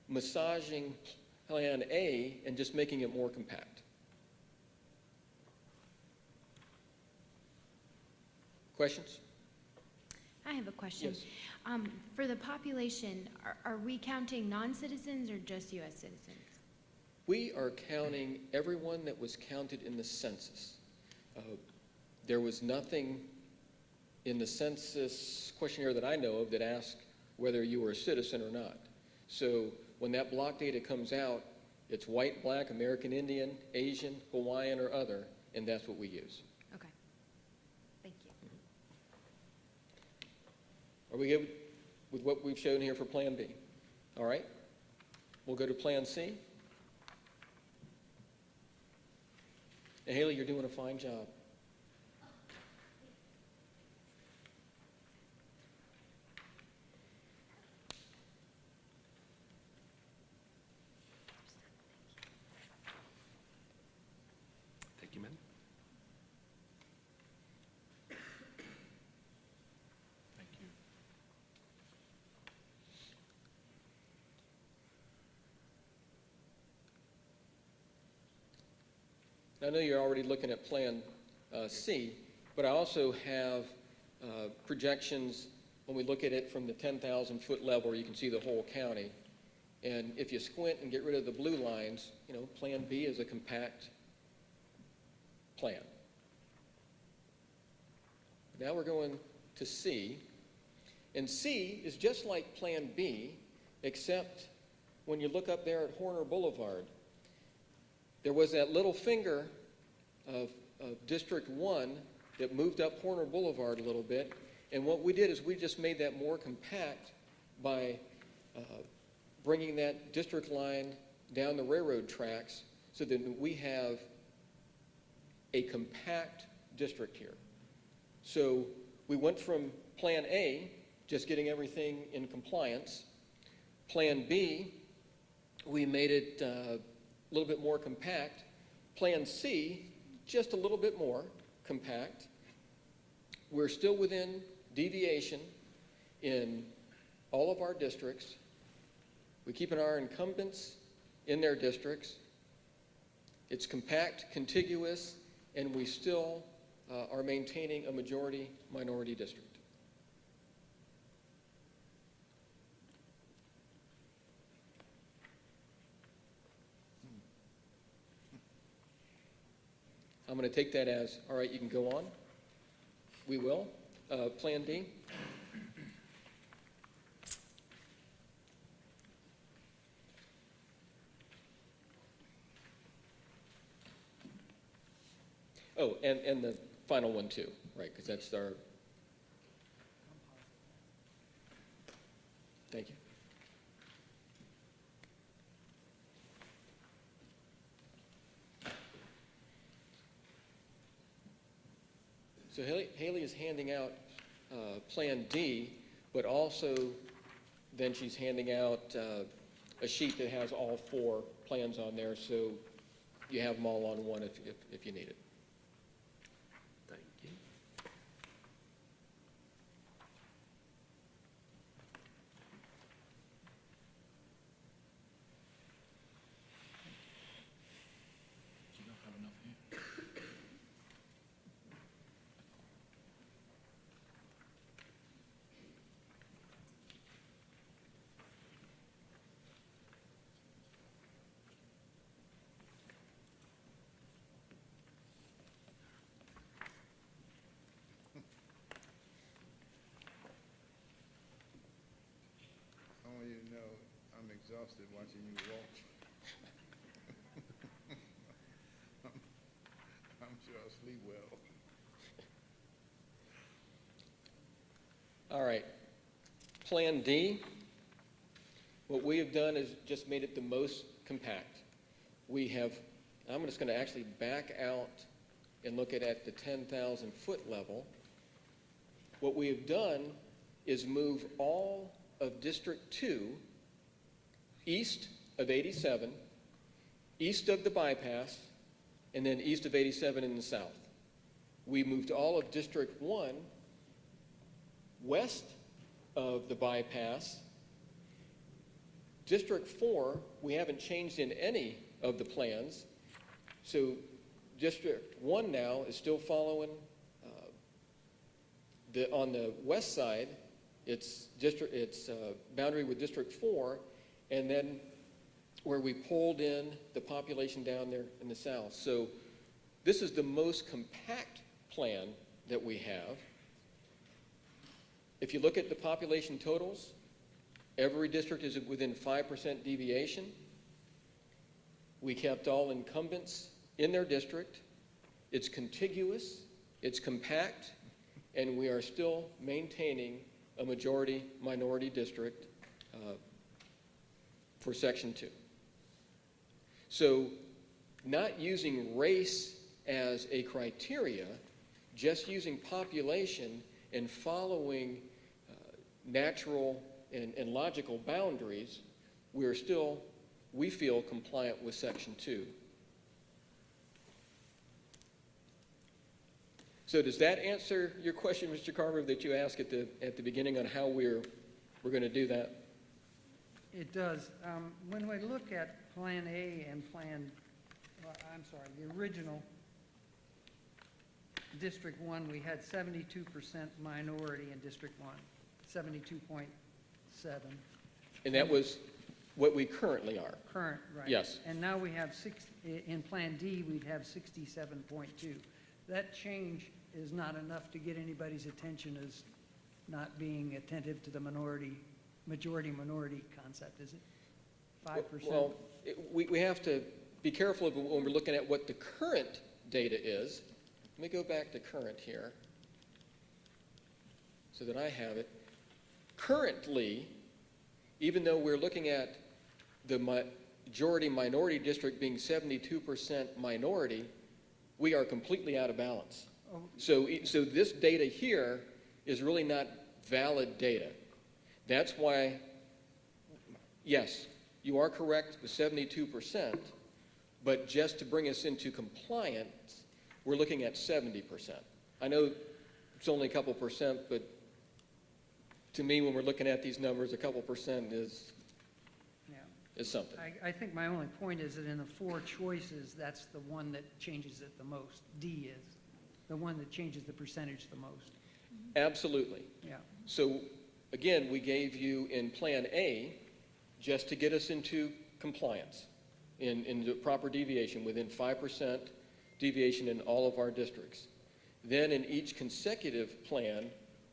massaging Plan A and just making it more compact. Questions? I have a question. Yes. For the population, are we counting non-citizens or just U.S. citizens? We are counting everyone that was counted in the census. There was nothing in the census questionnaire that I know of that asked whether you were a citizen or not. So when that block data comes out, it's white, black, American Indian, Asian, Hawaiian, or other, and that's what we use. Okay. Thank you. Are we good with what we've shown here for Plan B? All right. We'll go to Plan C. And Haley, you're doing a fine job. Thank you, ma'am. Thank you. I know you're already looking at Plan C, but I also have projections when we look at it from the 10,000-foot level where you can see the whole county. And if you squint and get rid of the blue lines, Plan B is a compact plan. Now we're going to C. And C is just like Plan B, except when you look up there at Horner Boulevard, there was that little finger of District 1 that moved up Horner Boulevard a little bit. And what we did is we just made that more compact by bringing that district line down the railroad tracks so that we have a compact district here. So we went from Plan A, just getting everything in compliance. Plan B, we made it a little bit more compact. Plan C, just a little bit more compact. We're still within deviation in all of our districts. We keep our incumbents in their districts. It's compact, contiguous, and we still are maintaining a majority-minority district. I'm going to take that as, all right, you can go on. We will. Plan D. Oh, and the final one too, right, because that's our, thank you. So Haley is handing out Plan D, but also then she's handing out a sheet that has all 4 plans on there, so you have them all on one if you need it. Thank you. You don't have enough here? I want you to know I'm exhausted watching you walk. I'm sure I'll sleep well. All right. Plan D, what we have done is just made it the most compact. We have, I'm just going to actually back out and look at the 10,000-foot level. What we have done is move all of District 2 east of 87, east of the bypass, and then east of 87 in the south. We moved all of District 1 west of the bypass. District 4, we haven't changed in any of the plans. So District 1 now is still following on the west side. It's boundary with District 4, and then where we pulled in the population down there in the south. So this is the most compact plan that we have. If you look at the population totals, every district is within 5% deviation. We kept all incumbents in their district. It's contiguous, it's compact, and we are still maintaining a majority-minority district for Section 2. So not using race as a criteria, just using population and following natural and logical boundaries, we are still, we feel, compliant with Section 2. So does that answer your question, Mr. Carver, that you asked at the beginning on how we're going to do that? It does. When we look at Plan A and the original District 1, we had 72% minority in District 1, 72.7. And that was what we currently are. Current, right. Yes. And now we have in Plan D, we'd have 67.2. That change is not enough to get anybody's attention as not being attentive to the majority-minority concept, is it? 5%? Well, we have to be careful when we're looking at what the current data is. Let me go back to current here so that I have it. Currently, even though we're looking at the majority-minority district being 72% minority, we are completely out of balance. Oh. So this data here is really not valid data. That's why, yes, you are correct with 72%, but just to bring us into compliance, we're looking at 70%. I know it's only a couple percent, but to me, when we're looking at these numbers, a couple percent is something. I think my only point is that in the 4 choices, that's the one that changes it the most. D is the one that changes the percentage the most. Absolutely. Yeah. So again, we gave you in Plan A just to get us into compliance in the proper deviation within 5% deviation in all of our districts. Then in each consecutive plan,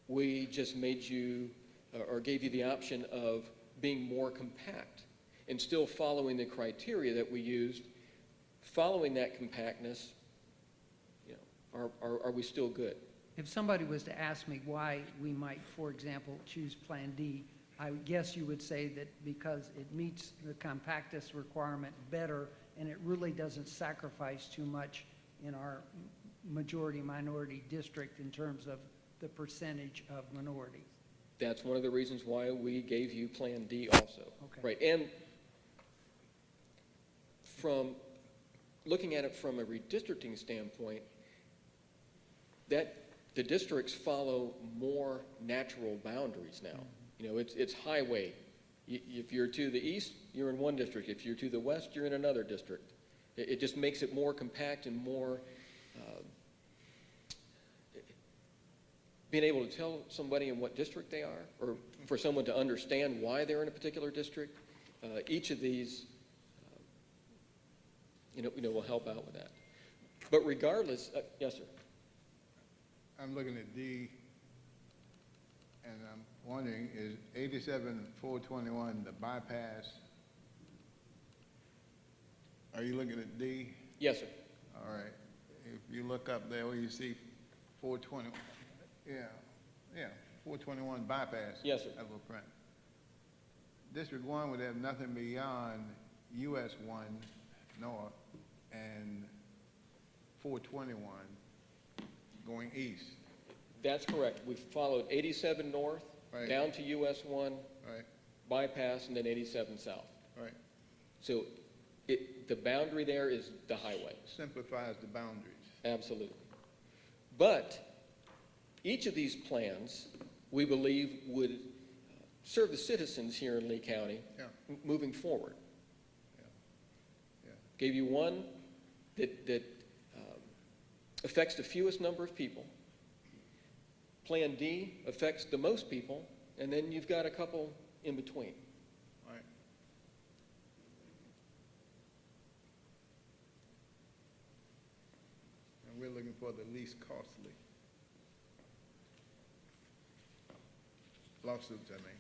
we just made you or gave you the option of being more compact and still following the criteria that we used. Following that compactness, you know, are we still good? If somebody was to ask me why we might, for example, choose Plan D, I would guess you would say that because it meets the compactness requirement better and it really doesn't sacrifice too much in our majority-minority district in terms of the percentage of minorities. That's one of the reasons why we gave you Plan D also. Okay. Right, and from looking at it from a redistricting standpoint, that the districts follow more natural boundaries now. You know, it's highway. If you're to the east, you're in one district. If you're to the west, you're in another district. It just makes it more compact and more being able to tell somebody in what district they are, or for someone to understand why they're in a particular district. Each of these, will help out with that. But regardless, yes, sir. I'm looking at D, and I'm wondering, is 87-421 the bypass? Are you looking at D? Yes, sir. All right. If you look up there where you see 420, yeah, 421 bypass. Yes, sir. That will print. District 1 would have nothing beyond US 1 north and 421 going east. That's correct. We followed 87 north, Right. down to US 1, Right, bypass, and then 87 south. right. So the boundary there is the highway. Simplifies the boundaries. Absolutely. But each of these plans, we believe, would serve the citizens here in Lee County Yeah. moving forward. Yeah. Gave you one that affects the fewest number of people. Plan D affects the most people, and then you've got a couple in between. Right. for the least costly lawsuits, I mean.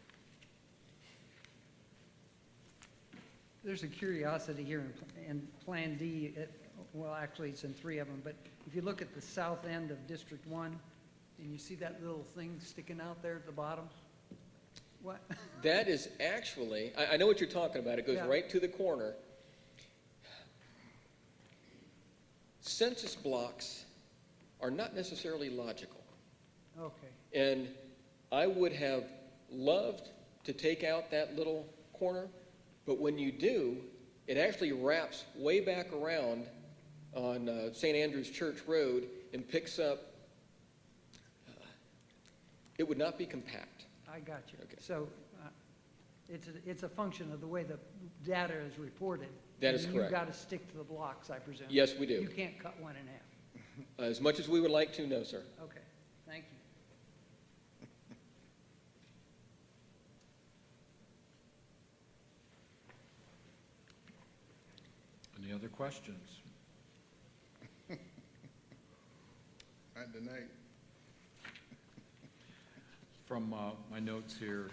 There's a curiosity here in Plan D, well, actually, it's in 3 of them, but if you look at the south end of District 1, and you see that little thing sticking out there at the bottom? What? That is actually, I know what you're talking about. It goes Yeah. right to the corner. Census blocks are not necessarily logical. Okay, And I would have loved to take out that little corner, but when you do, it actually wraps way back around on St. Andrew's Church Road and picks up, it would not be compact. I got you. Okay. So it's a function of the way the data is reported. That is And correct. you've got to stick to the blocks, I presume? Yes, we do. You can't cut one in half. As much as we would like to, no, sir. Okay, thank you. Any other questions? Not tonight. From my notes here,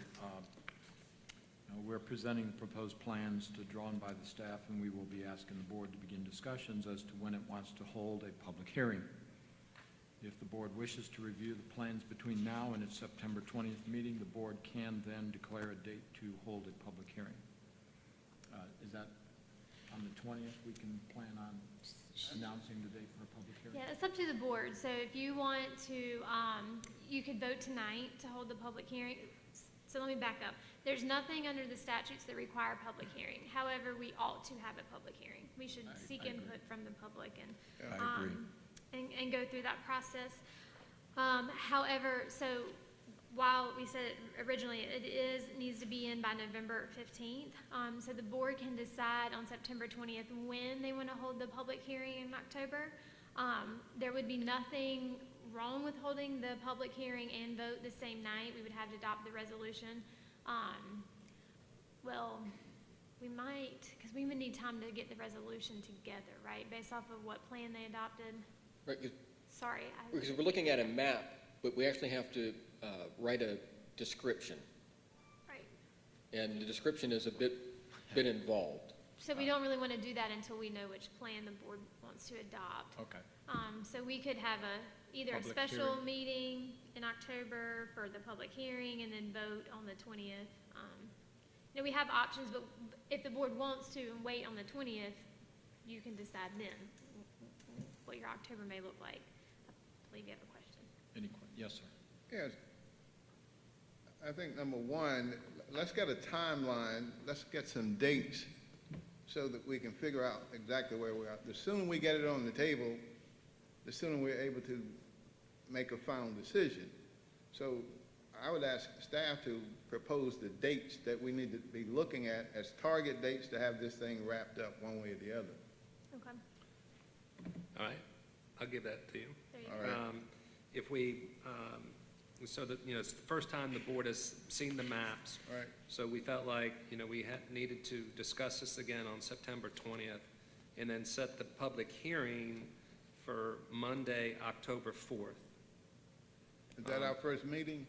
we're presenting the proposed plans drawn by the staff, and we will be asking the board to begin discussions as to when it wants to hold a public hearing. If the board wishes to review the plans between now and its September 20th meeting, the board can then declare a date to hold a public hearing. Is that on the 20th? We can plan on announcing the date for a public hearing? Yeah, it's up to the board. So if you want to, you could vote tonight to hold the public hearing. So let me back up. There's nothing under the statutes that require a public hearing. However, we ought to have a public hearing. We should seek I agree. input from the public and, I agree. and go through that process. However, so while we said originally it needs to be in by November 15th, so the board can decide on September 20th when they want to hold the public hearing in October. There would be nothing wrong with holding the public hearing and vote the same night. We would have to adopt the resolution. Well, we might, because we would need time to get the resolution together, right, based off of what plan they adopted. Right, Sorry. because we're looking at a map, but we actually have to write a description. Right. And the description is a bit involved. So we don't really want to do that until we know which plan the board wants to adopt. Okay. So we could have either a Public special hearing. meeting in October for the public hearing and then vote on the 20th. We have options, but if the board wants to and wait on the 20th, you can decide then what your October may look like. I believe you have a question. Yes, sir. Yes. I think number one, let's get a timeline, let's get some dates so that we can figure out exactly where we are. The sooner we get it on the table, the sooner we're able to make a final decision. So I would ask staff to propose the dates that we need to be looking at as target dates to have this thing wrapped up one way or the other. Okay. All right, I'll give that to you. There you All go. right. If we, so that, it's the first time the board has seen the maps. All right. So we felt like, we needed to discuss this again on September 20th and then set the public hearing for Monday, October 4th. Is that our first meeting?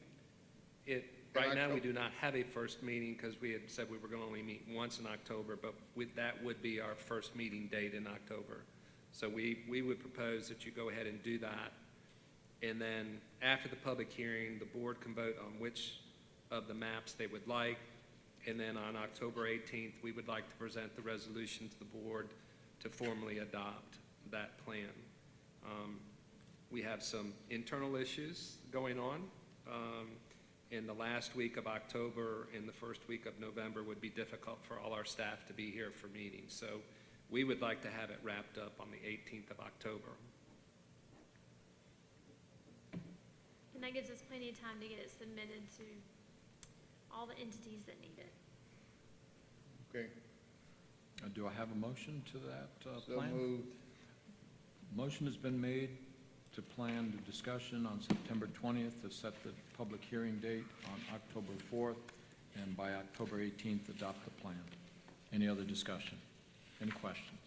Right now, we October. do not have a first meeting because we had said we were going to only meet once in October, but that would be our first meeting date in October. So we would propose that you go ahead and do that. And then after the public hearing, the board can vote on which of the maps they would like. And then on October 18th, we would like to present the resolution to the board to formally adopt that plan. We have some internal issues going on. In the last week of October and the first week of November would be difficult for all our staff to be here for meetings. So we would like to have it wrapped up on the 18th of October. And that gives us plenty of time to get it submitted to all the entities that need it. Okay, Do I have a motion to that so plan? moved. Motion has been made to plan the discussion on September 20th to set the public hearing date on October 4th, and by October 18th, adopt the plan. Any other discussion? Any questions?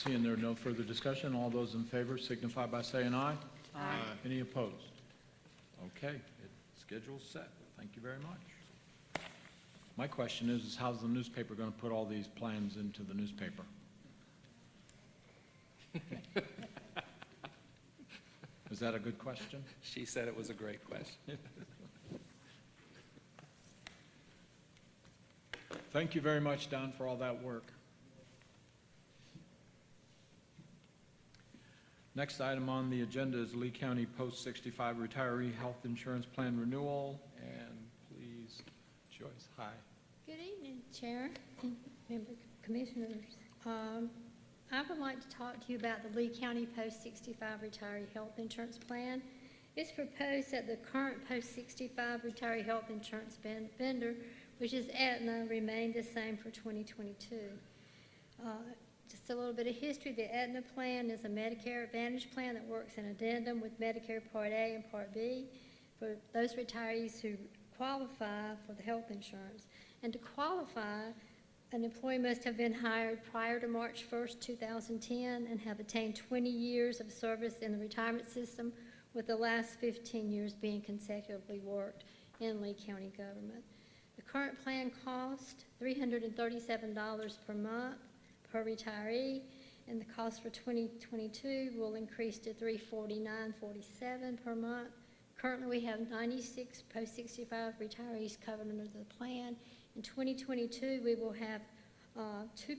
Seeing there no further discussion, all those in favor signify by saying aye. Aye. Any opposed? Okay, schedule's set. Thank you very much. My question is how's the newspaper going to put all these plans into the newspaper? Is that a good question? She said it was a great question. Thank you very much, Don, for all that work. Next item on the agenda is Lee County Post-65 Retiree Health Insurance Plan Renewal. And please, Joyce, hi. Good evening, Chair and member commissioners. I would like to talk to you about the Lee County Post-65 Retiree Health Insurance Plan. It's proposed that the current Post-65 Retiree Health Insurance vendor, which is Aetna, remain the same for 2022. Just a little bit of history. The Aetna plan is a Medicare Advantage plan that works in addendum with Medicare Part A and Part B for those retirees who qualify for the health insurance. And to qualify, an employee must have been hired prior to March 1st, 2010 and have attained 20 years of service in the retirement system, with the last 15 years being consecutively worked in Lee County government. The current plan costs $337 per month per retiree, and the cost for 2022 will increase to $349.47 per month. Currently, we have 96 post-65 retirees covered under the plan. In 2022, we will have two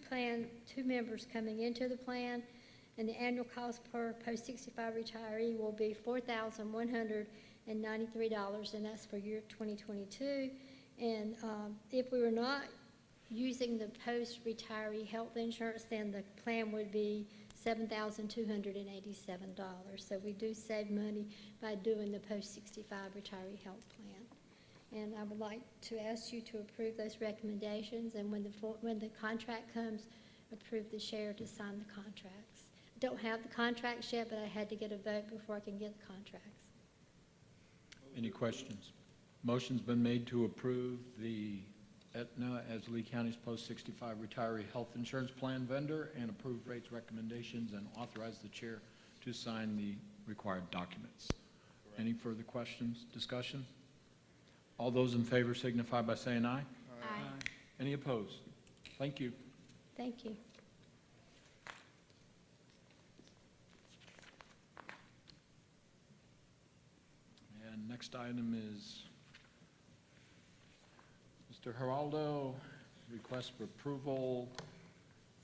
members coming into the plan, and the annual cost per post-65 retiree will be $4,193, and that's for year 2022. And if we were not using the post-retiree health insurance, then the plan would be $7,287. So we do save money by doing the post-65 retiree health plan. And I would like to ask you to approve those recommendations, and when the contract comes, approve the chair to sign the contracts. I don't have the contracts yet, but I had to get a vote before I can get the contracts. Any questions? Motion's been made to approve the Aetna as Lee County's post-65 retiree health insurance plan vendor and approve rates recommendations and authorize the chair to sign the required documents. Correct. Any further questions, discussion? All those in favor signify by saying aye. Aye. Any opposed? Thank you. Thank you. And next item is Mr. Geraldo, request for approval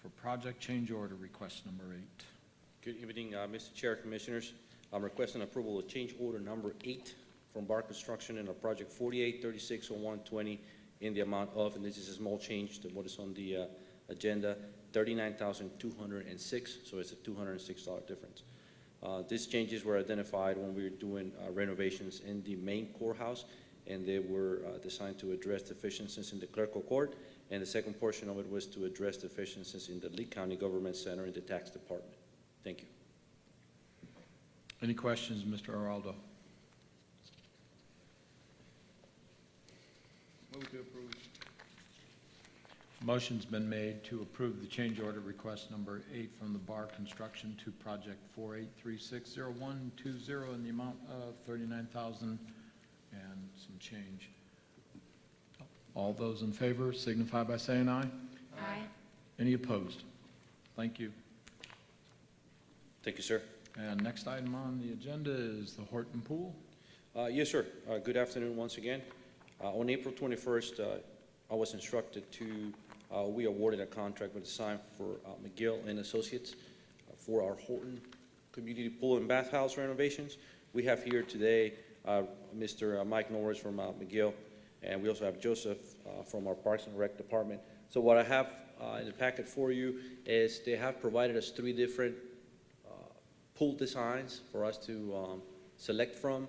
for project change order request number 8. Good evening, Mr. Chair, Commissioners. I'm requesting approval of change order number 8 from Bar Construction in a project 48360120 in the amount of, and this is a small change to what is on the agenda, $39,206, so it's a $206 difference. These changes were identified when we were doing renovations in the main courthouse, and they were designed to address deficiencies in the clerical court, and the second portion of it was to address deficiencies in the Lee County Government Center in the tax department. Thank you. Any questions, Mr. Geraldo? Move to approve. Motion's been made to approve the change order request number 8 from the Bar Construction to project 48360120 in the amount of $39,000 and some change. All those in favor signify by saying aye. Aye. Any opposed? Thank you. Thank you, sir. And next item on the agenda is the Horton Pool. Yes, sir. Good afternoon once again. On April 21st, I was instructed to, we awarded a contract with Design for McGill and Associates for our Horton Community Pool and Bathhouse renovations. We have here today Mr. Mike Norris from McGill, and we also have Joseph from our Parks and Rec Department. So what I have in the packet for you is they have provided us 3 different pool designs for us to select from.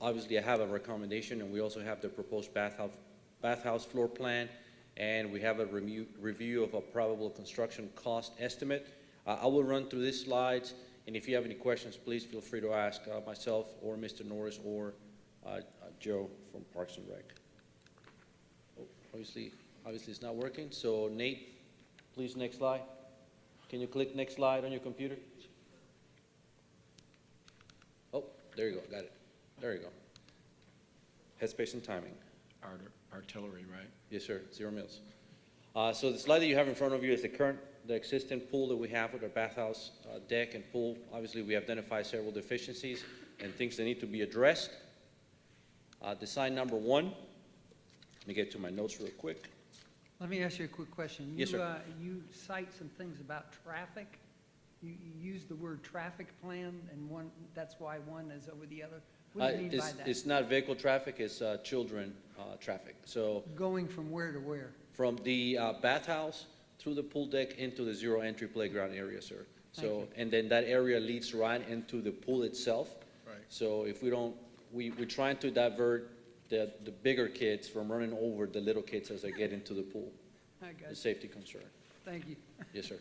Obviously, I have a recommendation, and we also have the proposed bathhouse floor plan, and we have a review of a probable construction cost estimate. I will run through these slides, and if you have any questions, please feel free to ask myself or Mr. Norris or Joe from Parks and Rec. Oh, obviously it's not working, so Nate, please, next slide. Can you click next slide on your computer? Oh, there you go, got it. There you go. Headspace and timing. Artillery, right? Yes, sir, 0 mills. So the slide that you have in front of you is the existing pool that we have with our bathhouse deck and pool. Obviously, we identified several deficiencies and things that need to be addressed. Design number 1, let me get to my notes real quick. Let me ask you a quick question. Yes, sir. You cite some things about traffic. You use the word traffic plan, and that's why one is over the other. What do you mean by that? It's not vehicle traffic, it's children traffic. So Going from where to where? from the bathhouse through the pool deck into the zero entry playground area, sir. Thank you. And then that area leads right into the pool itself. Right. So if we don't, we're trying to divert the bigger kids from running over the little kids as they get into the pool. I got The you. safety concern. Thank you. Yes, sir.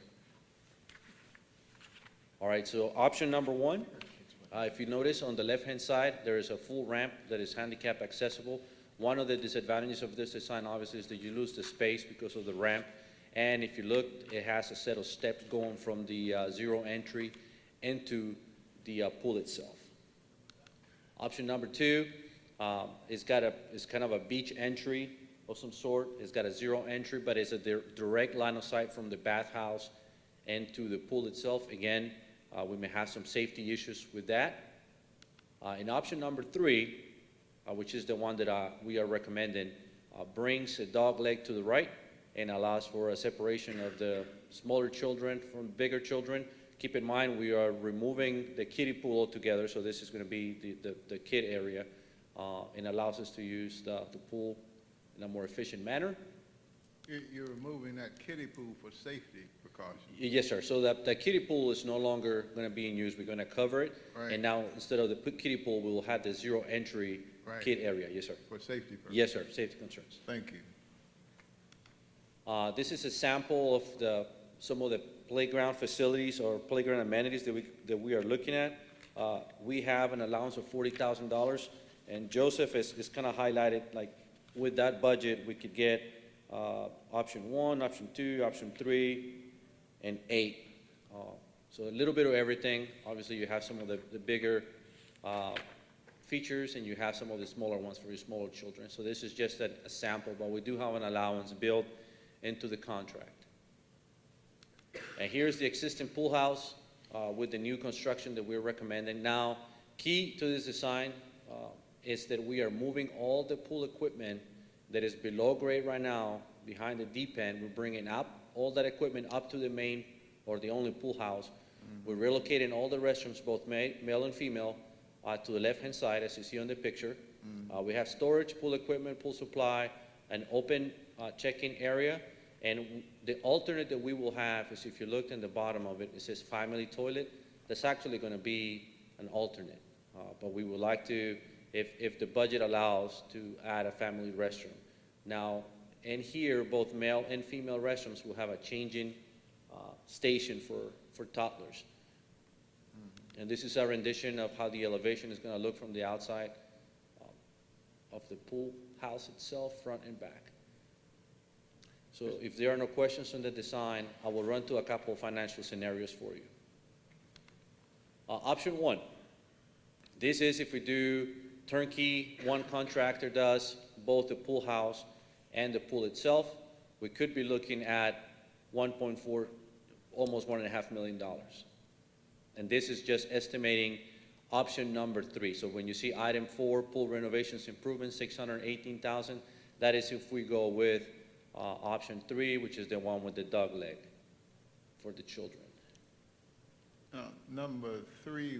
All right, so option number 1, if you notice on the left-hand side, there is a full ramp that is handicap accessible. One of the disadvantages of this design, obviously, is that you lose the space because of the ramp. And if you look, it has a set of steps going from the zero entry into the pool itself. Option number 2, it's kind of a beach entry of some sort. It's got a zero entry, but it's a direct line of sight from the bathhouse into the pool itself. Again, we may have some safety issues with that. In option number 3, which is the one that we are recommending, brings a dog leg to the right and allows for a separation of the smaller children from bigger children. Keep in mind, we are removing the kiddie pool altogether, so this is going to be the kid area, and allows us to use the pool in a more efficient manner. You're removing that kiddie pool for safety precautions. Yes, sir. So the kiddie pool is no longer going to be in use. We're going to cover it. Right. And now, instead of the kiddie pool, we will have the zero entry Right. kid area. Yes, sir. For safety purposes. Yes, sir. Safety concerns. Thank you. This is a sample of some of the playground facilities or playground amenities that we are looking at. We have an allowance of $40,000, and Joseph is kind of highlighted, like, with that budget, we could get option 1, option 2, option 3, and 8. So a little bit of everything. Obviously, you have some of the bigger features, and you have some of the smaller ones for your smaller children. So this is just a sample, but we do have an allowance built into the contract. And here's the existing pool house with the new construction that we're recommending. Now, key to this design is that we are moving all the pool equipment that is below grade right now behind the deep end. We're bringing up all that equipment up to the main or the only pool house. We're relocating all the restrooms, both male and female, to the left-hand side, as you see on the picture. We have storage, pool equipment, pool supply, an open check-in area. And the alternate that we will have is, if you looked in the bottom of it, it says family toilet. That's actually going to be an alternate. But we would like to, if the budget allows, to add a family restroom. Now, in here, both male and female restrooms will have a changing station for toddlers. And this is a rendition of how the elevation is going to look from the outside of the pool house itself, front and back. So if there are no questions on the design, I will run to a couple of financial scenarios for you. Option 1, this is if we do turnkey, one contractor does both the pool house and the pool itself, we could be looking at 1.4, almost $1.5 million. And this is just estimating option number 3. So when you see item 4, pool renovations improvements, $618,000, that is if we go with option 3, which is the one with the dog leg for the children. Number 3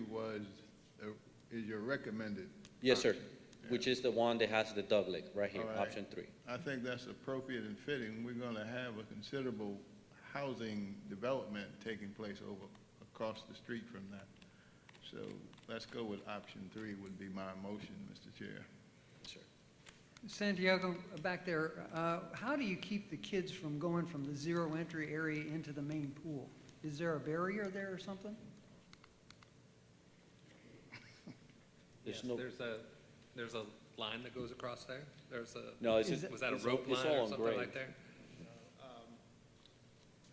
is your recommended. Yes, sir. option. Yeah. Which is the one that has the dog leg, right here, All right. option 3. I think that's appropriate and fitting. We're going to have a considerable housing development taking place across the street from that. So let's go with option 3 would be my motion, Mr. Chair. Sure. Santiago, back there, how do you keep the kids from going from the zero entry area into the main pool? Is there a barrier there or something? There's Yes, no, there's a line that goes across there? no, it's Is it- Was that a it's rope all line or on something grade. like there?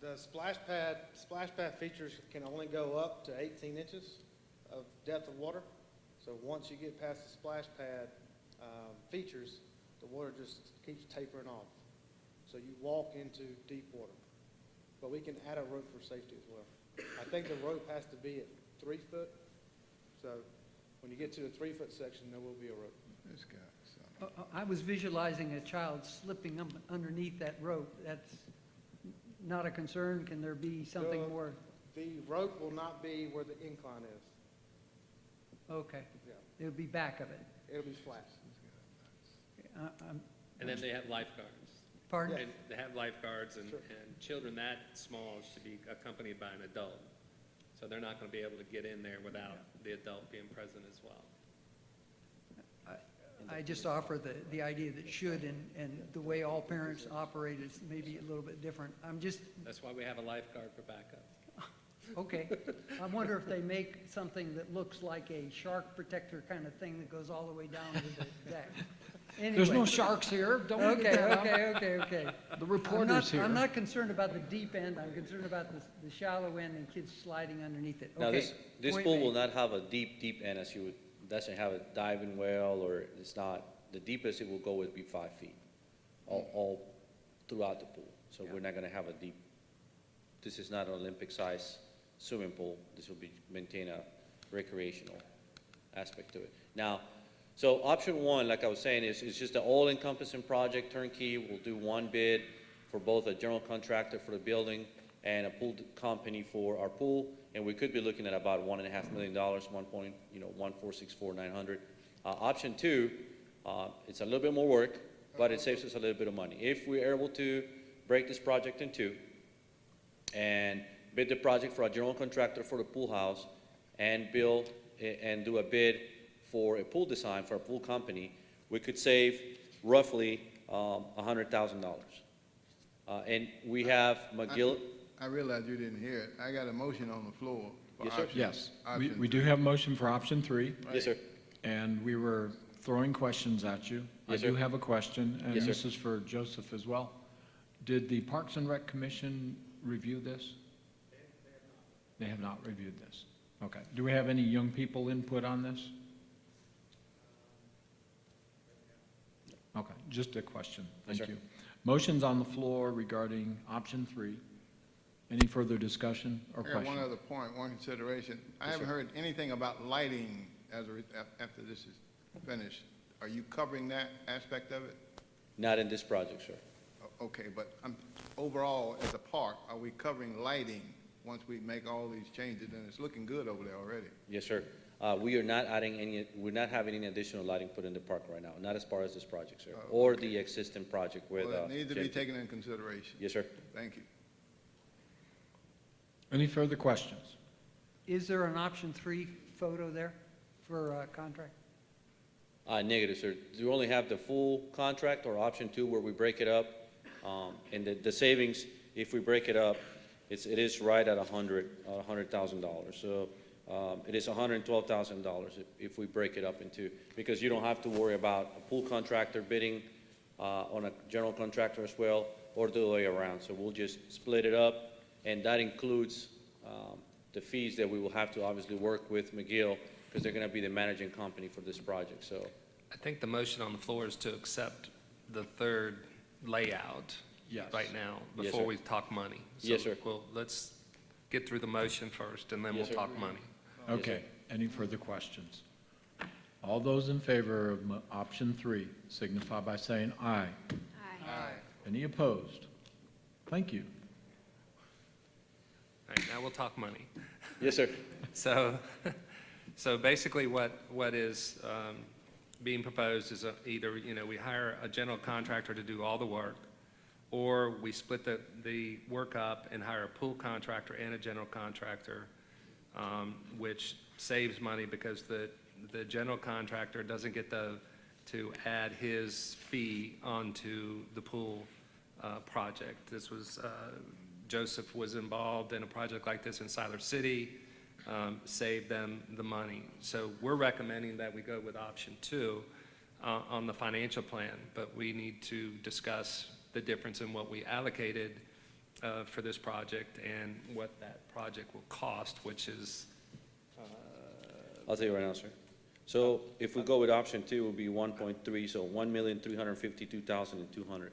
The splash pad features can only go up to 18 inches of depth of water. So once you get past the splash pad features, the water just keeps tapering off. So you walk into deep water. But we can add a rope for safety as well. I think the rope has to be at 3 foot. So when you get to the 3 foot section, there will be a rope. This guy, son. I was visualizing a child slipping underneath that rope. That's not a concern? Can there be something more? The rope will not be where the incline is. Okay. Yeah. It'll be back of it. It'll be flat. And then they have lifeguards. Pardon? And they have lifeguards, and, Sure. and children that small should be accompanied by an adult. So they're not going to be able to get in there without the adult being present as well. I just offer the idea that should, and the way all parents operate is maybe a little bit different. That's why we have a lifeguard for backup. Okay. I wonder if they make something that looks like a shark protector kind of thing that goes all the way down to the deck. There's no Anyway. sharks here, don't we get that out? Okay. The reporter's here. I'm not concerned about the deep end, I'm concerned about the shallow end and kids sliding underneath it. Now, Okay, this point pool made. will not have a deep end as you would, doesn't have a diving well, or it's not, the deepest it will go would be 5 feet, all throughout the pool. So we're not gonna have a deep, this is not an Olympic-size swimming pool. This will be, maintain a recreational aspect to it. Now, so option one, like I was saying, is just an all-encompassing project, turnkey. We'll do one bid for both a general contractor for the building and a pool company for our pool, and we could be looking at about $1.5 million, 1,464,900. Option two, it's a little bit more work, but it saves us a little bit of money. If we're able to break this project in two and bid the project for a general contractor for the pool house and build and do a bid for a pool design for a pool company, we could save roughly $100,000. And we have McGill. I realize you didn't hear it. I got a motion on the floor for Yes, sir. option. Yes, option we do have motion for option 3, Yes, sir. and we were throwing questions at you. Yes, I do sir. have a question, and Yes, sir. this is for Joseph as well. Did the Parks and Rec Commission review this? They have not reviewed this. Okay. Do we have any young people input on this? Okay, just a question. Yes, Thank sir. you. Motion's on the floor regarding option 3. Any further discussion or I got one question? other point, one consideration. I Yes, haven't sir. heard anything about lighting after this is finished. Are you covering that aspect of it? Not in this project, sir. Okay, but overall, as a park, are we covering lighting once we make all these changes? And it's looking good over there already. Yes, sir. We are not adding any, we're not having any additional lighting put in the park right now, not as far as this project, sir, or the existing project with. Well, it needs to be Gen- taken into consideration. Yes, sir. Thank you. Any further questions? Is there an option 3 photo there for contract? Negative, sir. Do you only have the full contract or option two where we break it up? And the savings, if we break it up, it is right at $100,000. So it is $112,000 if we break it up in two, because you don't have to worry about a pool contractor bidding on a general contractor as well, or the other way around. So we'll just split it up, and that includes the fees that we will have to obviously work with McGill, because they're going to be the managing company for this project. So I think the motion on the floor is to accept the third layout Yes. right now, Yes, before sir. we talk money. Yes, sir. Well, let's get through the motion first, and then we'll Yes, sir. talk money. Okay, any further questions? All those in favor of option 3 signify by saying aye. Aye. Any opposed? Thank you. All right, now we'll talk money. yes, sir. So basically what is being proposed is either, we hire a general contractor to do all the work, or we split the work up and hire a pool contractor and a general contractor, which saves money because the general contractor doesn't get to add his fee onto the pool project. This was, Joseph was involved in a project like this in Siler City, saved them the money. So we're recommending that we go with option 2 on the financial plan, but we need to discuss the difference in what we allocated for this project and what that project will cost, which is, I'll tell you right now, sir. So if we go with option 2, it will be 1.3, so 1,352,200.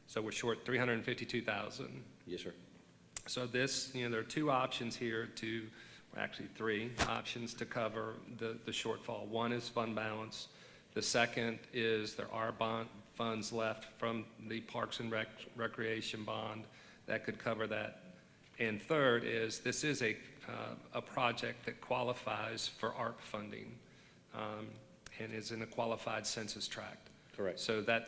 so we're short 352,000. Yes, sir. So this, there are two options here actually three options to cover the shortfall. One is fund balance. The second is there are bond funds left from the Parks and Recreation bond that could cover that. And third is this is a project that qualifies for ARP funding and is in a qualified census tract. Correct. So that,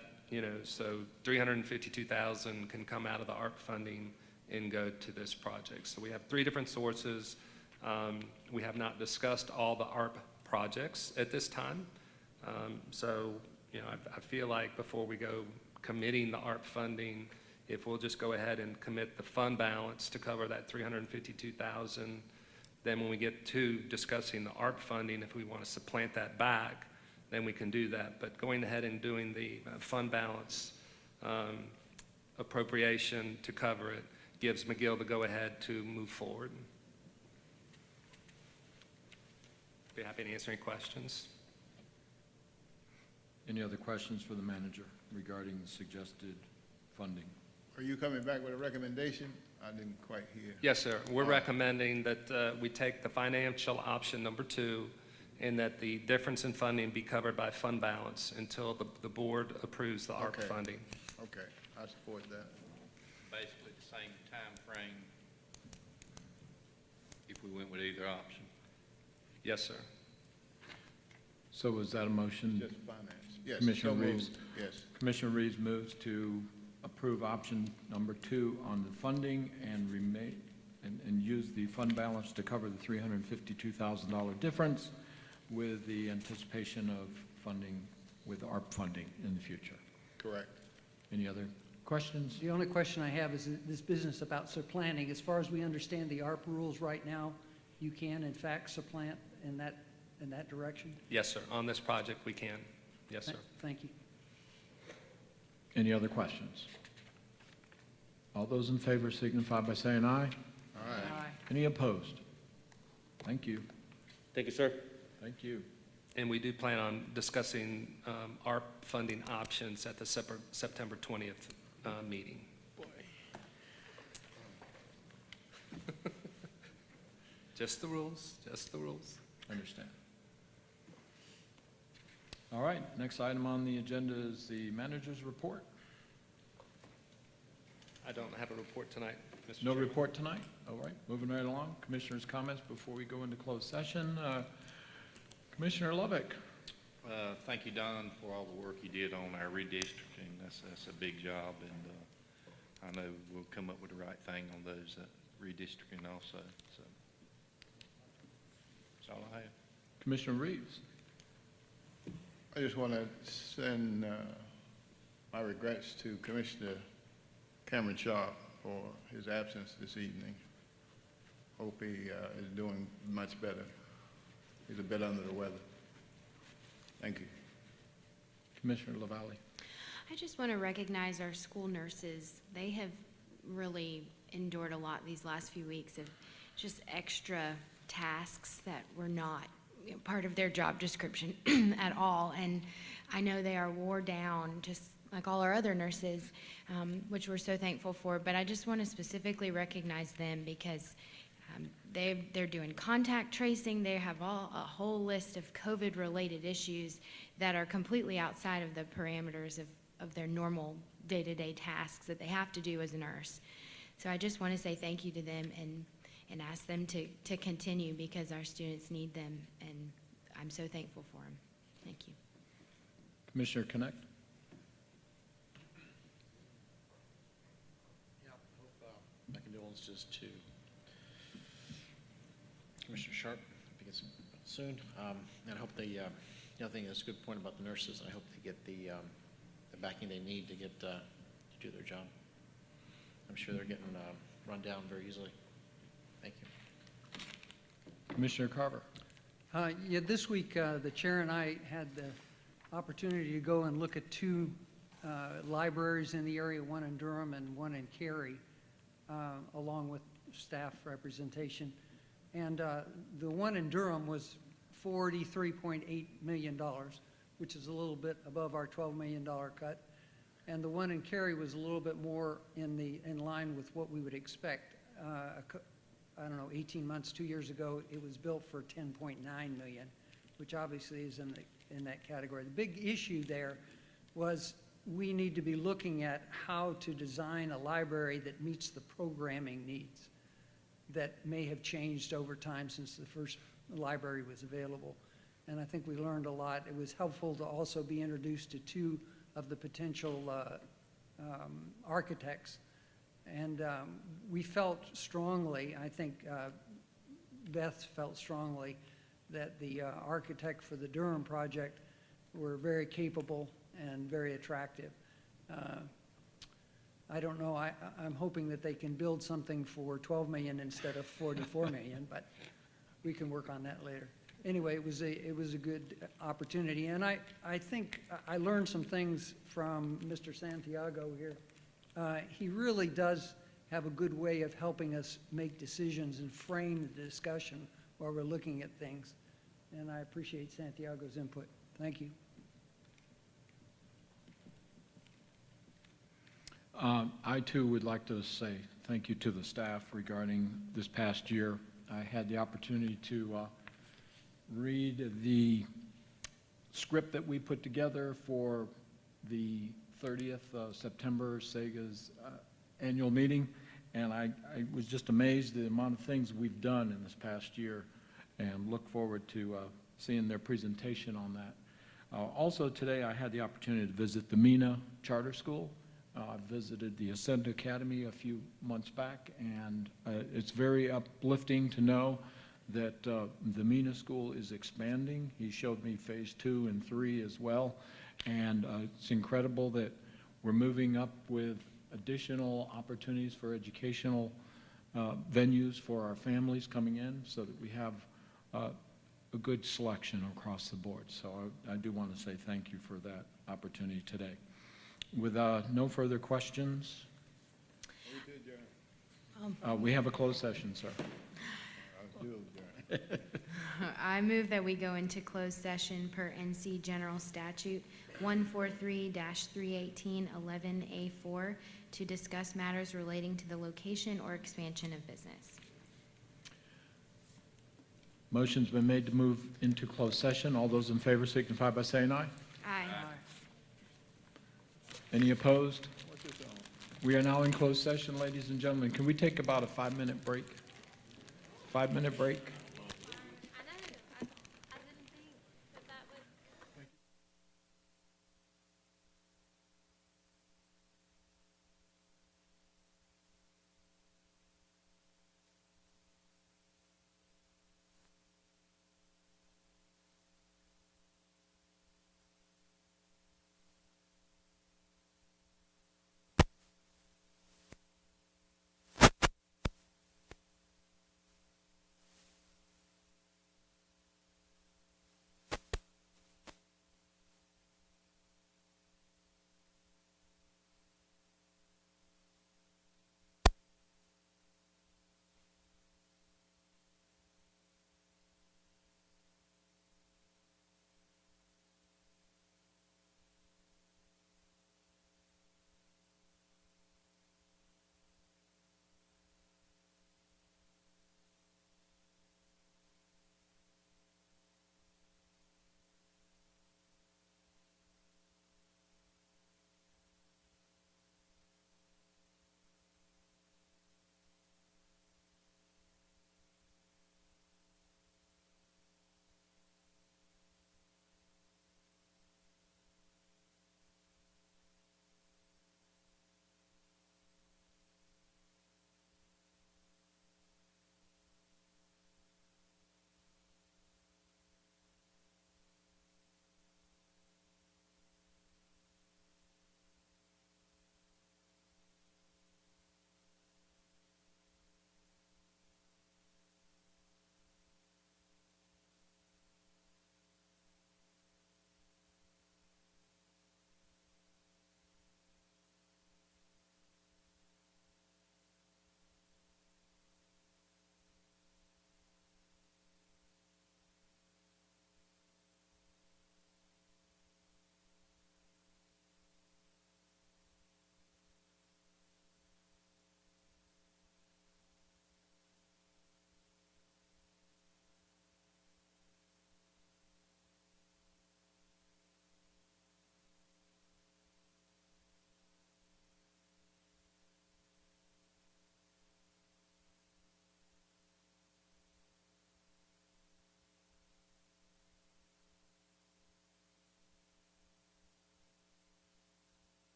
so 352,000 can come out of the ARP funding and go to this project. So we have three different sources. We have not discussed all the ARP projects at this time. So, I feel like before we go committing the ARP funding, if we'll just go ahead and commit the fund balance to cover that 352,000, then when we get to discussing the ARP funding, if we want to supplant that back, then we can do that. But going ahead and doing the fund balance appropriation to cover it gives McGill the go-ahead to move forward. Be happy to answer any questions. Any other questions for the manager regarding the suggested funding? Are you coming back with a recommendation? I didn't quite hear. Yes, sir. We're recommending that we take the financial option number 2 and that the difference in funding be covered by fund balance until the board approves the ARP Okay. funding. Okay, I support that. Basically the same time frame if we went with either option. Yes, sir. So was that a motion? Just finance. Yes. Commissioner so Reeves. moved. Yes. Commissioner Reeves moves to approve option number 2 on the funding and use the fund balance to cover the $352,000 difference with the anticipation of funding with ARP funding in the future. Correct. Any other questions? The only question I have is this business about supplanting. As far as we understand the ARP rules right now, you can in fact supplant in that direction? Yes, sir. On this project, we can. Yes, sir. Thank you. Any other questions? All those in favor signify by saying aye. Aye. Any opposed? Thank you. Thank you, sir. Thank you. And we do plan on discussing ARP funding options at the September 20th meeting. Just the rules, just the rules. Understand. All right, next item on the agenda is the manager's report. I don't have a report tonight, Mr. No Chairman. report tonight? All right, moving right along. Commissioners' comments before we go into closed session. Commissioner Lubbock. Thank you, Don, for all the work you did on our redistricting. That's a big job, and I know we'll come up with the right thing on those redistricting also. So that's all I have. Commissioner Reeves. I just want to send my regrets to Commissioner Cameron Sharp for his absence this evening. Hope he is doing much better. He's a bit under the weather. Thank you. Commissioner LaValle. I just want to recognize our school nurses. They have really endured a lot these last few weeks of just extra tasks that were not part of their job description at all. And I know they are wore down, just like all our other nurses, which we're so thankful for. But I just want to specifically recognize them because they're doing contact tracing. They have a whole list of COVID-related issues that are completely outside of the parameters of their normal day-to-day tasks that they have to do as a nurse. So I just want to say thank you to them and ask them to continue because our students need them, and I'm so thankful for them. Thank you. Commissioner Connect. Yeah, hope my condolences to Commissioner Sharp, if he gets soon. And I hope the other thing that's a good point about the nurses, I hope they get the backing they need to get to do their job. I'm sure they're getting run down very easily. Thank you. Commissioner Carver. Yeah, this week, the chair and I had the opportunity to go and look at two libraries in the area, one in Durham and one in Cary. along with staff representation. And the one in Durham was $43.8 million, which is a little bit above our $12 million cut. And the one in Cary was a little bit more in line with what we would expect. I don't know, 18 months, 2 years ago, it was built for $10.9 million, which obviously is in that category. The big issue there was we need to be looking at how to design a library that meets the programming needs that may have changed over time since the first library was available. And I think we learned a lot. It was helpful to also be introduced to two of the potential architects. And we felt strongly, I think Beth felt strongly, that the architect for the Durham project were very capable and very attractive. I don't know, I'm hoping that they can build something for 12 million instead of 44 million, but we can work on that later. Anyway, it was a good opportunity, and I think I learned some things from Mr. Santiago here. He really does have a good way of helping us make decisions and frame the discussion while we're looking at things, and I appreciate Santiago's input. Thank you. I too would like to say thank you to the staff regarding this past year. I had the opportunity to read the script that we put together for the 30th of September, SEGA's annual meeting, and I was just amazed at the amount of things we've done in this past year, and look forward to seeing their presentation on that. Also today I had the opportunity to visit the MENA Charter School. I visited the Ascent Academy a few months back, and it's very uplifting to know that the MENA school is expanding. He showed me phase 2 and 3 as well, and it's incredible that we're moving up with additional opportunities for educational venues for our families coming in, so that we have a good selection across the board. So I do want to say thank you for that opportunity today. With no further questions, we have a closed session, sir. I move that we go into closed session per NC General Statute 143-318-11A4 to discuss matters relating to the location or expansion of business. Motion's been made to move into closed session. All those in favor signify by saying aye. Aye. Any opposed? We are now in closed session, ladies and gentlemen. Can we take about a 5-minute break? 5-minute break?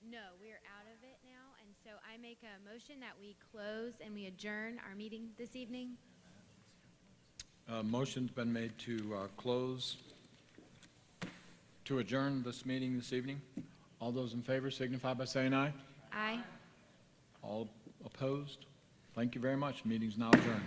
No, we're out of it now, and so I make a motion that we close and we adjourn our meeting this evening. Motion's been made to close, to adjourn this meeting this evening. All those in favor signify by saying aye. Aye. All opposed? Thank you very much. Meeting's now adjourned.